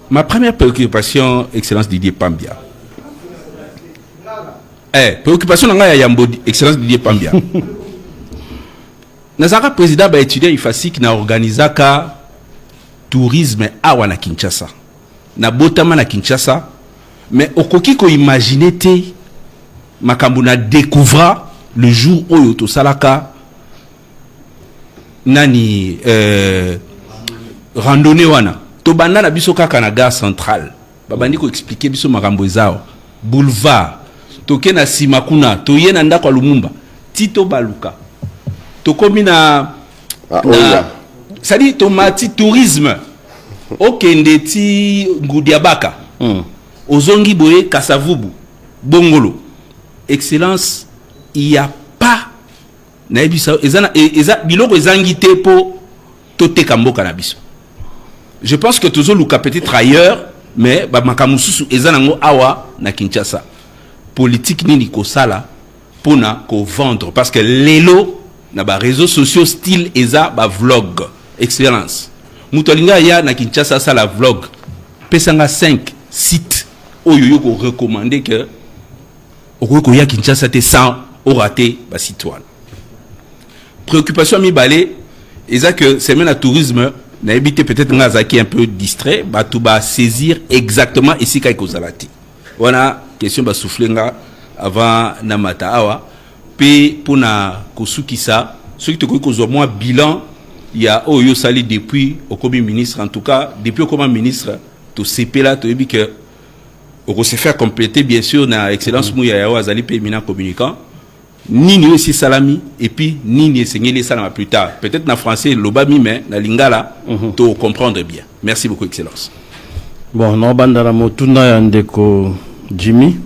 [SPEAKER 4] Ma première préoccupation, excellence Didier Pambia. Préoccupation dans la Yambodi, excellence Didier Pambia. Nazara président ba étudiant ifasik na organizaka tourisme awa na Kinshasa. Na botama na Kinshasa, mais okoki ko imaginer te makambo na découvra le jour oyo to salaka nani randonnée wana. To banda na biso kaka na gare centrale. Babandi ko expliquer biso makambo ezao. Boulevard. Toke na Simakuna, toye na ndako Lumumba. Tito Baluka. Tokomi na c'est-à-dire tomati tourisme. Okende ti Ngudiabaka. Ozongi boye Kasavubu. Bongolo. Excellence, il n'y a pas na ebisa eza biloko ezangi te po toteka mboka na biso. Je pense que toujours luka peut-être ailleurs, mais ba makamususu ezanango awa na Kinshasa. Politique nini ko sala pona ko vendre parce que lelo na ba réseaux sociaux style eza ba vlog excellence. Mutolinga ya na Kinshasa ça la vlog. Pesanga 5 sites oyo yo ko recommander que ko ya Kinshasa te sans au raté ba citoyen. Préoccupation mi balé eza que c'est même le tourisme na évité peut-être ngazaki un peu distrait ba tout ba saisir exactement ici kai ko zalati. Wana question ba soufflenga avant namata awa pe pona kosukisa ceux qui te ko zo moi bilan il y a oyo sali depuis au comme ministre en tout cas depuis au comme ministre to CP là to ebi que on se faire compléter bien sûr na excellence Mouyaya azali pe éminent communicant ni aussi salami et puis ni sengeli salama plus tard peut-être na français lobami mais na lingala to comprendre bien. Merci beaucoup excellence.
[SPEAKER 3] Bon, non bandara motuna ya ndeko Jimmy,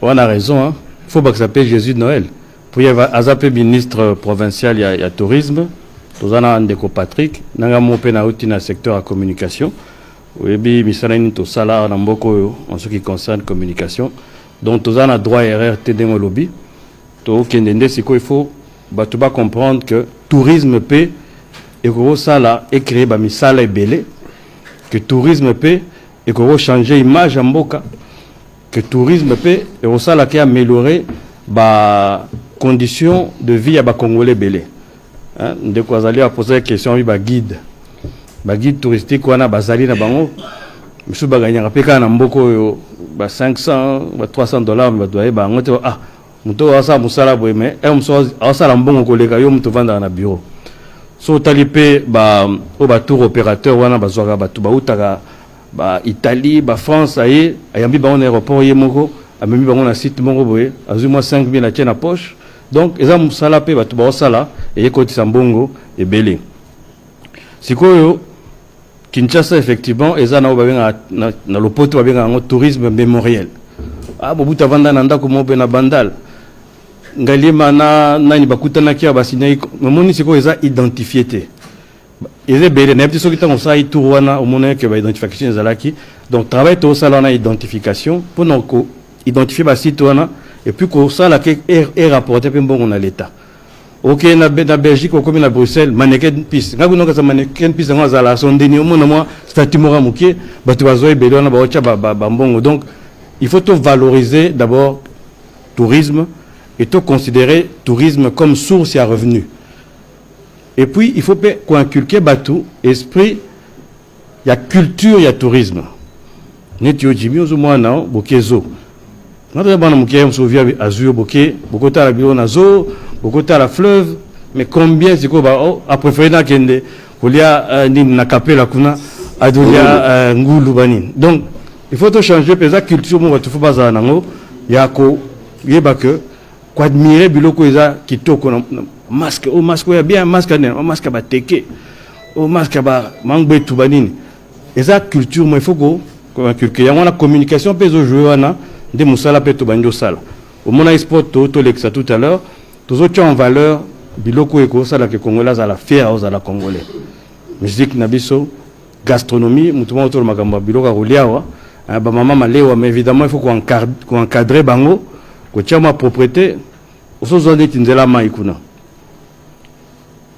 [SPEAKER 3] on a raison, hein. Il faut pas que ça s'appelle Jésus de Noël. Pour y avoir azapé ministre provincial, il y a tourisme, tout ça na ndeko Patrick, nanga mopé na outil na secteur à communication. Webi misalani to sala na mboko en ce qui concerne communication. Donc tout ça na droit RRT de lobby. To kendende c'est quoi il faut tu vas comprendre que tourisme paie et que ça là est créé ba misala belé que tourisme paie et que changer image en mboka que tourisme paie et ça là qui améliorer ba conditions de vie à ba congolais belé hein de quoi aller à poser la question oui ba guide touristique wana bazali na bango monsieur baganya peka na mboko yo ba 500 ba $300 ba doye ba ngote muto asa musala boy mais asa mbongo koleka yo muto vanda na bureau so talipe ba tour opérateur wana bazwaka batu ba utaka ba Italie ba France ayambi ba on aéroport yemoko amemi bango na site moko boye azui moi 5000 na tienne poche donc eza musala pe batu ba osala ekotisa mbongo ebele sikoyo Kinshasa effectivement eza na obabenga na lopoto babenga ngo tourisme mémoriel bobuta vanda na ndako mo pe na bandal ngalima na nani bakutana kia basinai momoni siko eza identifié te eza bele na petit soki tango sa tour wana omona que ba identification ezalaki donc travail to sala na identification pour non ko identifier ba site wana et puis ko sala ke est rapporté pe mbongo na l'état. OK na Belgique ko comme na Bruxelles mannequin piste ngaku no ka mannequin piste ngo zala sondeni omona moi statut mora mukie batu bazoe bele wana ba ocha ba mbongo donc il faut tout valoriser d'abord tourisme et tout considérer tourisme comme source à revenus. Et puis, il faut qu'on inculque Batou, esprit, il y a culture, il y a tourisme. Netio Jimmy, au moins, non, Bokezo. Notre bon amouké, on se souvient Azur, Boké, Bokota la Bilo Nazo, Bokota la fleuve, mais combien c'est quoi, à préférer na Kende, Koulia, na Kapela Kuna, Adolia, Ngoulou Banin. Donc, il faut tout changer, parce que la culture, on va tout faire bazar, nango, yako, yebake, quoi admirer Biloko Eza, qui toque, masque, oh masque, il y a bien un masque, masque à teke, oh masque à mangbe tout banin. Et ça, culture, moi, il faut qu'on inculque. Il y a la communication, peut jouer, de Moussala peut tout sala. Au moment sport, tout l'exa tout à l'heure, tous autres en valeur, Biloko Eko, ça, la Congolais, à la fière, aux à la Congolais. Musique, Nabiso, gastronomie, moutouma autour de Magamba, Biloko Rouliawa, maman Maléwa, mais évidemment, il faut qu'on encadre Bango, qu'on tient ma propriété, au sens où on est Tinzela Maïkuna.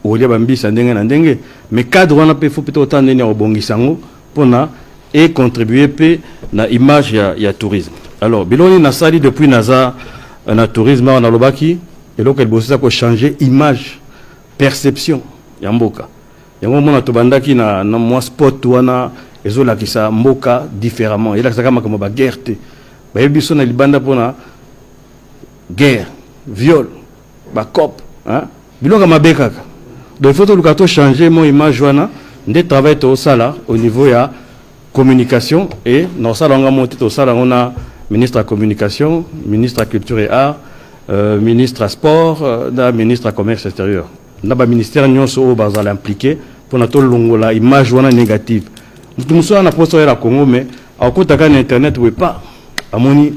[SPEAKER 3] Oulia Bambi, ça n'engage, mais cadre, on a fait, faut peut-être autant de Bongisango, pour et contribuer à l'image et à tourisme. Alors, Biloni Nassali, depuis Naza, un tourisme en Alobaki, et donc elle bosse pour changer image, perception, Yamboka. Yambo na tobanda qui na moi sport wana ezola qui sa mboka différemment. Et là ça comme ba guerre te. Ba yebiso na libanda pona guerre, viol, ba cop, hein? Bilonga mabeka. Donc il faut tout changer mon image wana, de travail au sala au niveau ya communication et dans ça on a monté au sala on a ministre de la communication, ministre de la culture et art, ministre de sport, ministre de commerce extérieur. Nous avons un ministère qui est impliqué pour la image négative. Nous sommes en poste à Congo, mais à côté de Internet, oui pas. Amoni,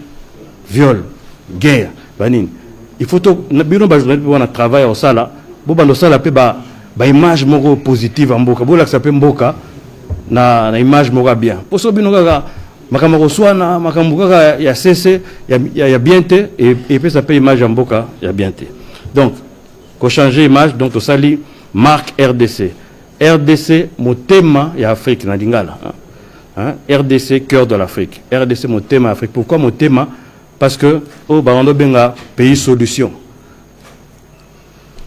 [SPEAKER 3] viol, guerre, banine. Il faut que nous travailler au sala, pour que nous une image positive en Boka. Pour que nous Boka, na image bien. Pour que nous makambo swana makambo kaka ya cc ya bienté et puis ça peut image en Boka ya bienté. Donc ko changer image donc to sali marque RDC. RDC mon thème ya Afrique na lingala. Hein? RDC cœur de l'Afrique. RDC mon thème Afrique. Pourquoi mon thème? Parce que au Barondo benga pays solution.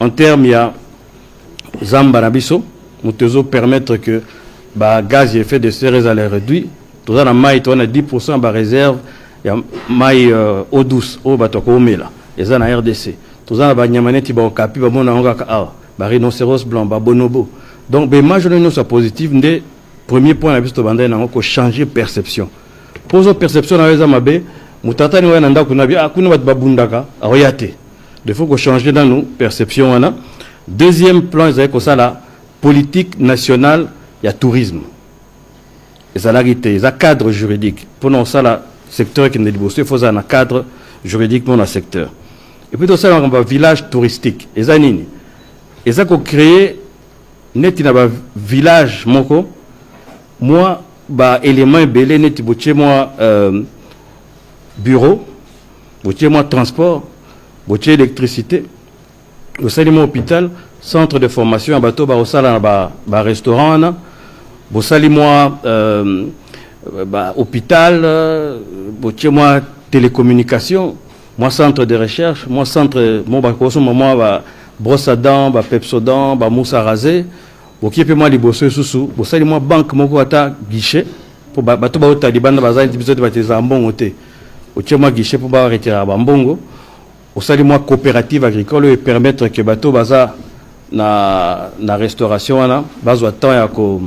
[SPEAKER 3] En termes il y a Zamba Nabiso, nous devons permettre que bah gaz et effet de serre à les réduire. Tout ça, on a 10% de réserve, il y a maï eau douce, eau batokomela, et ça na RDC. Tout ça, on a nyamanetti ba okapi ba mona onga ka ba rhinocéros blanc, ba bonobo. Donc, ben moi je ne soit positif. Ndé premier point la piste banda na ko changer perception. Pose perception na weza mabe, mutata ni wana ndako na bia kuna bat babundaka, aroyate. Il faut ko changer dans nous perception wana. Deuxième plan, c'est que ça la politique nationale, il y a tourisme. Et ça il y a un cadre juridique. Pour nous, ça, le secteur qui est il faut un cadre juridique pour le secteur. Et puis, ça, on a un village touristique. Et ça, nini. Et ça, qu'on crée, net, il y a un village, moi, élément belé, net, moi, bureau, moi, transport, électricité, au sein de mon hôpital, centre de formation, un bateau, au sein d'un restaurant, Bossali moi hôpital, moi télécommunication, moi centre de recherche, moi centre moi brosse à dents, pepsodent, mousse à raser, qui peut moi les bosser sous, bossali moi banque moko ata guichet pour bato ba talibana bazali épisode ba tezambongo te. Moi guichet pour ba retirer bambongo. Bossali moi coopérative agricole et permettre que bato baza na restauration wana bazwa temps ya ko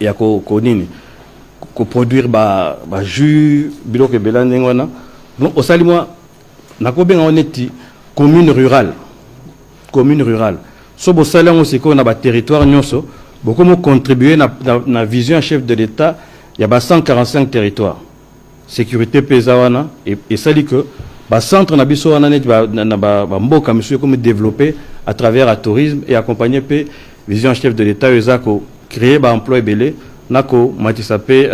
[SPEAKER 3] il y a qu'on produire jus biloko belane ngona donc au sali moi na ko benga oneti commune rurale so bo sali aussi ko na ba territoire nyonso beaucoup mo contribuer na vision chef de l'état il y a 145 territoires sécurité pesawana et sali que ba centre na biso wana net ba mboka monsieur comme développer à travers le tourisme et accompagner pe vision chef de l'état ezako créer ba emploi belé nako matisapé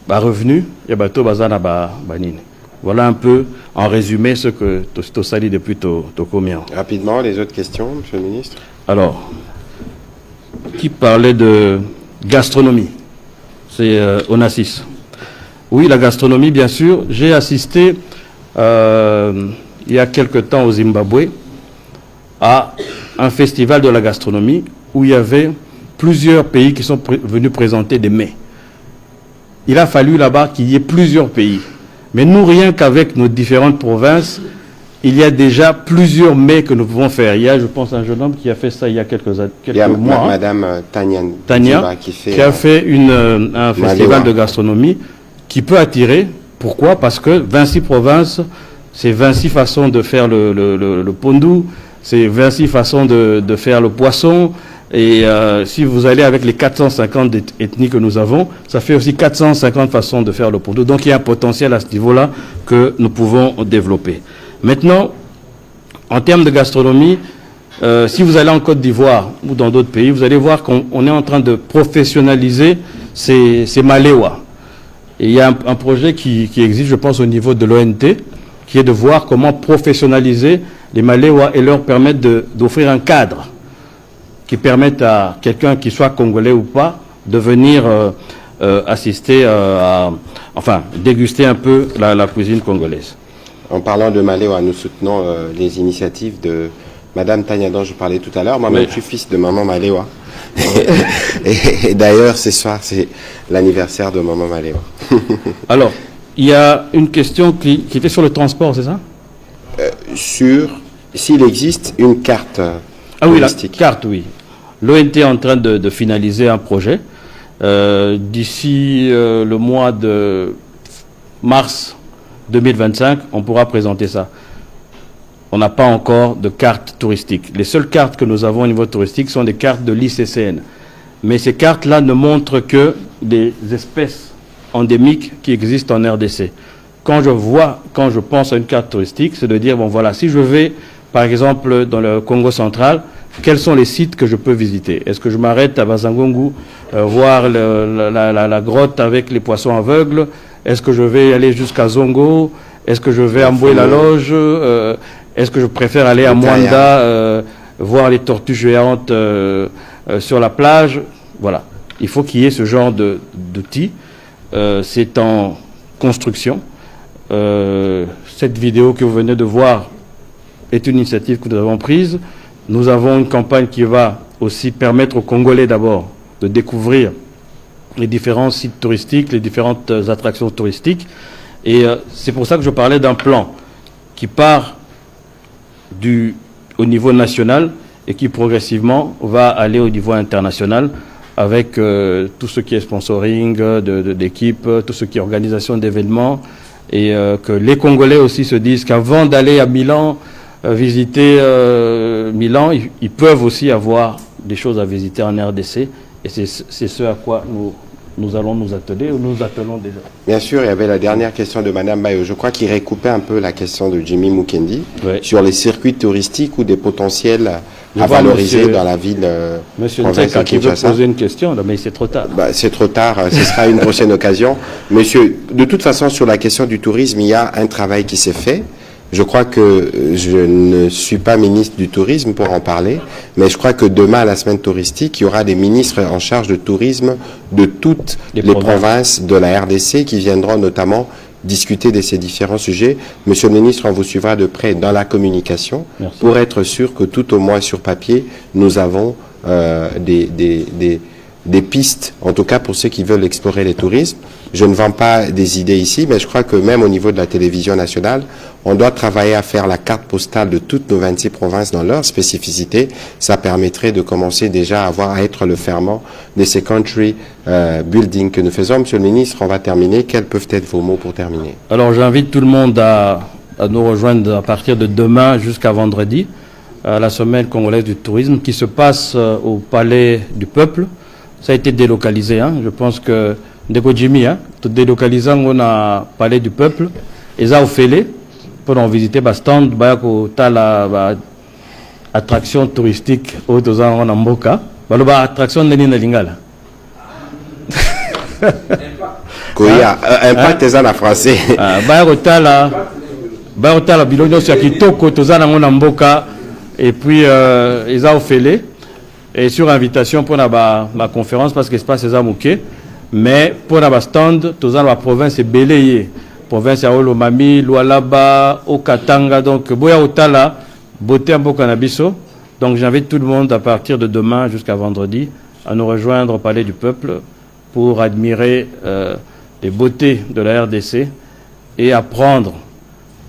[SPEAKER 3] revenu et bateau bazana banine. Voilà un peu en résumé ce que tu sali depuis to combien.
[SPEAKER 1] Rapidement les autres questions monsieur le ministre.
[SPEAKER 3] Alors qui parlait de gastronomie, c'est Onassis. Oui, la gastronomie bien sûr, j'ai assisté il y a quelque temps au Zimbabwe à un festival de la gastronomie où il y avait plusieurs pays qui sont venus présenter des mets. Il a fallu là-bas qu'il y ait plusieurs pays. Mais nous, rien qu'avec nos différentes provinces, il y a déjà plusieurs mets que nous pouvons faire. Il y a, je pense, un jeune homme qui a fait ça il y a quelques mois.
[SPEAKER 1] Madame
[SPEAKER 3] Tania qui a fait un festival de gastronomie qui peut attirer. Pourquoi? Parce que 26 provinces, c'est 26 façons de faire le pondou, c'est 26 façons de faire le poisson. Et si vous allez avec les 450 ethnies que nous avons, ça fait aussi 450 façons de faire le pondou. Donc il y a un potentiel à ce niveau-là que nous pouvons développer. Maintenant, en termes de gastronomie, si vous allez en Côte d'Ivoire ou dans d'autres pays, vous allez voir qu'on est en train de professionnaliser ces maléwa. Et il y a un projet qui existe, je pense, au niveau de l'ONT, qui est de voir comment professionnaliser les maléwa et leur permettre d'offrir un cadre qui permette à quelqu'un qui soit congolais ou pas de venir assister enfin, déguster un peu la cuisine congolaise.
[SPEAKER 1] En parlant de Maléwa, nous soutenons les initiatives de Madame Tania dont je parlais tout à l'heure. Moi-même, je suis fils de Maman Maléwa. et d'ailleurs, ce soir, c'est l'anniversaire de Maman Maléwa.
[SPEAKER 3] Alors, il y a une question qui était sur le transport, c'est ça?
[SPEAKER 1] S'il existe une carte touristique.
[SPEAKER 3] La carte, oui. L'ONT est en train de finaliser un projet. D'ici le mois de mars 2025, on pourra présenter ça. On n'a pas encore de carte touristique. Les seules cartes que nous avons au niveau touristique sont des cartes de l'ICCN. Mais ces cartes-là ne montrent que des espèces endémiques qui existent en RDC. Quand je pense à une carte touristique, c'est de dire, bon voilà, si je vais, par exemple, dans le Congo central, quels sont les sites que je peux visiter? Est-ce que je m'arrête à Bazangongu, voir la grotte avec les poissons aveugles? Est-ce que je vais aller jusqu'à Zongo? Est-ce que je vais à Mboué-la-Loge? Est-ce que je préfère aller à Mwanda, voir les tortues géantes sur la plage? Voilà. Il faut qu'il y ait ce genre d'outils. C'est en construction. Cette vidéo que vous venez de voir est une initiative que nous avons prise. Nous avons une campagne qui va aussi permettre aux Congolais d'abord de découvrir les différents sites touristiques, les différentes attractions touristiques. Et c'est pour ça que je parlais d'un plan qui part au niveau national et qui progressivement va aller au niveau international avec tout ce qui est sponsoring d'équipes, tout ce qui est organisation d'événements, et que les Congolais aussi se disent qu'avant d'aller à Milan, visiter Milan, ils peuvent aussi avoir des choses à visiter en RDC, et c'est ce à quoi nous allons nous atteler, ou nous attelons déjà.
[SPEAKER 1] Bien sûr, il y avait la dernière question de Mme Bayo. Je crois qu'il recoupait un peu la question de Jimmy Mukendi sur les circuits touristiques ou des potentiels à valoriser dans la ville.
[SPEAKER 3] Monsieur Nzeka qui veut poser une question, mais c'est trop tard.
[SPEAKER 1] C'est trop tard, ce sera une prochaine occasion. Monsieur, de toute façon, sur la question du tourisme, il y a un travail qui s'est fait. Je crois que je ne suis pas ministre du tourisme pour en parler, mais je crois que demain, à la semaine touristique, il y aura des ministres en charge de tourisme de toutes les provinces de la RDC qui viendront notamment discuter de ces différents sujets. Monsieur le ministre, on vous suivra de près dans la communication. Merci. Pour être sûr que tout au moins sur papier, nous avons des pistes, en tout cas pour ceux qui veulent explorer le tourisme. Je ne vends pas des idées ici, mais je crois que même au niveau de la télévision nationale, on doit travailler à faire la carte postale de toutes nos 26 provinces dans leur spécificité. Ça permettrait de commencer déjà à être le ferment de ces country building que nous faisons. Monsieur le ministre, on va terminer. Quels peuvent être vos mots pour terminer?
[SPEAKER 3] Alors j'invite tout le monde à nous rejoindre à partir de demain jusqu'à vendredi, à la semaine congolaise du tourisme qui se passe au Palais du Peuple. Ça a été délocalisé, hein. Je pense que Ndeko Jimmy, hein, tout délocalisé on a Palais du Peuple, et ça au Félé, pour en visiter stand, la attraction touristique au Tozan en Mboka, attraction de Nina Lingala.
[SPEAKER 1] Koya, impact est en français.
[SPEAKER 3] Bayotala bilonyo sur Kitoko Tozan en Mboka, et puis ils ont fait et sur invitation pour ma conférence parce que c'est pas César Mouké, mais pour la stand Tozan la province est Beléye, province à Olomami, Lualaba, Okatanga, donc Boya Otala, Boté Mboka Nabiso, Donc j'invite tout le monde à partir de demain jusqu'à vendredi à nous rejoindre au Palais du Peuple pour admirer les beautés de la RDC et apprendre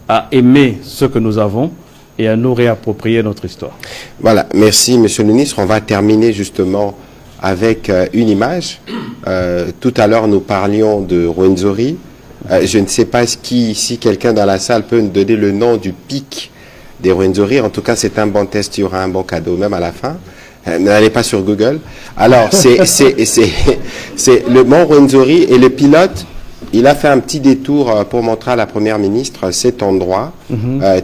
[SPEAKER 3] à aimer ce que nous avons et à nous réapproprier notre histoire.
[SPEAKER 1] Voilà, merci Monsieur le Ministre. On va terminer justement avec une image. Tout à l'heure, nous parlions de Rwenzori. Je ne sais pas si quelqu'un dans la salle peut nous donner le nom du pic des Rwenzori. En tout cas, c'est un bon test, il y aura un bon cadeau même à la fin. N'allez pas sur Google. Alors, c'est le mont Rwenzori et le pilote. Il a fait un petit détour pour montrer à la Première ministre cet endroit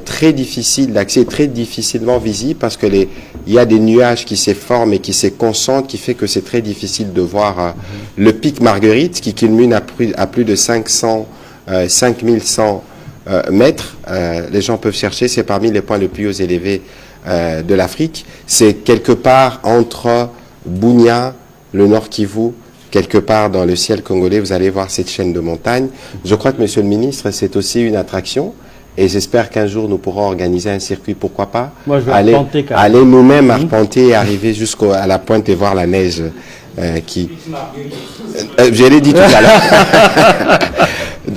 [SPEAKER 1] très difficile d'accès, très difficilement visible parce que il y a des nuages qui se forment et qui se concentrent, qui fait que c'est très difficile de voir le pic Marguerite qui culmine à plus de 5100 mètres. Les gens peuvent chercher, c'est parmi les points les plus élevés de l'Afrique. C'est quelque part entre Bunia, le Nord Kivu, quelque part dans le ciel congolais, vous allez voir cette chaîne de montagnes. Je crois que, Monsieur le Ministre, c'est aussi une attraction et j'espère qu'un jour nous pourrons organiser un circuit, pourquoi pas.
[SPEAKER 3] Moi, je vais
[SPEAKER 1] aller nous-mêmes arpenter et arriver jusqu'à la pointe et voir la neige qui... je l'ai dit tout à l'heure.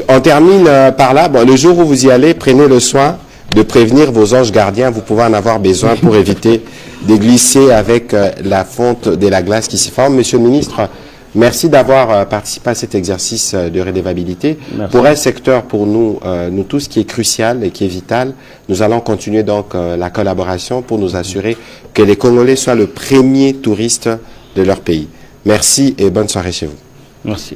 [SPEAKER 1] On termine par là. Bon, le jour où vous y allez, prenez le soin de prévenir vos anges gardiens. Vous pouvez en avoir besoin pour éviter de glisser avec la fonte de la glace qui s'y forme. Monsieur le Ministre, merci d'avoir participé à cet exercice de redevabilité. Merci. Pour un secteur, pour nous, nous tous, qui est crucial et qui est vital, nous allons continuer donc la collaboration pour nous assurer que les Congolais soient le premier touriste de leur pays. Merci et bonne soirée chez vous.
[SPEAKER 3] Merci.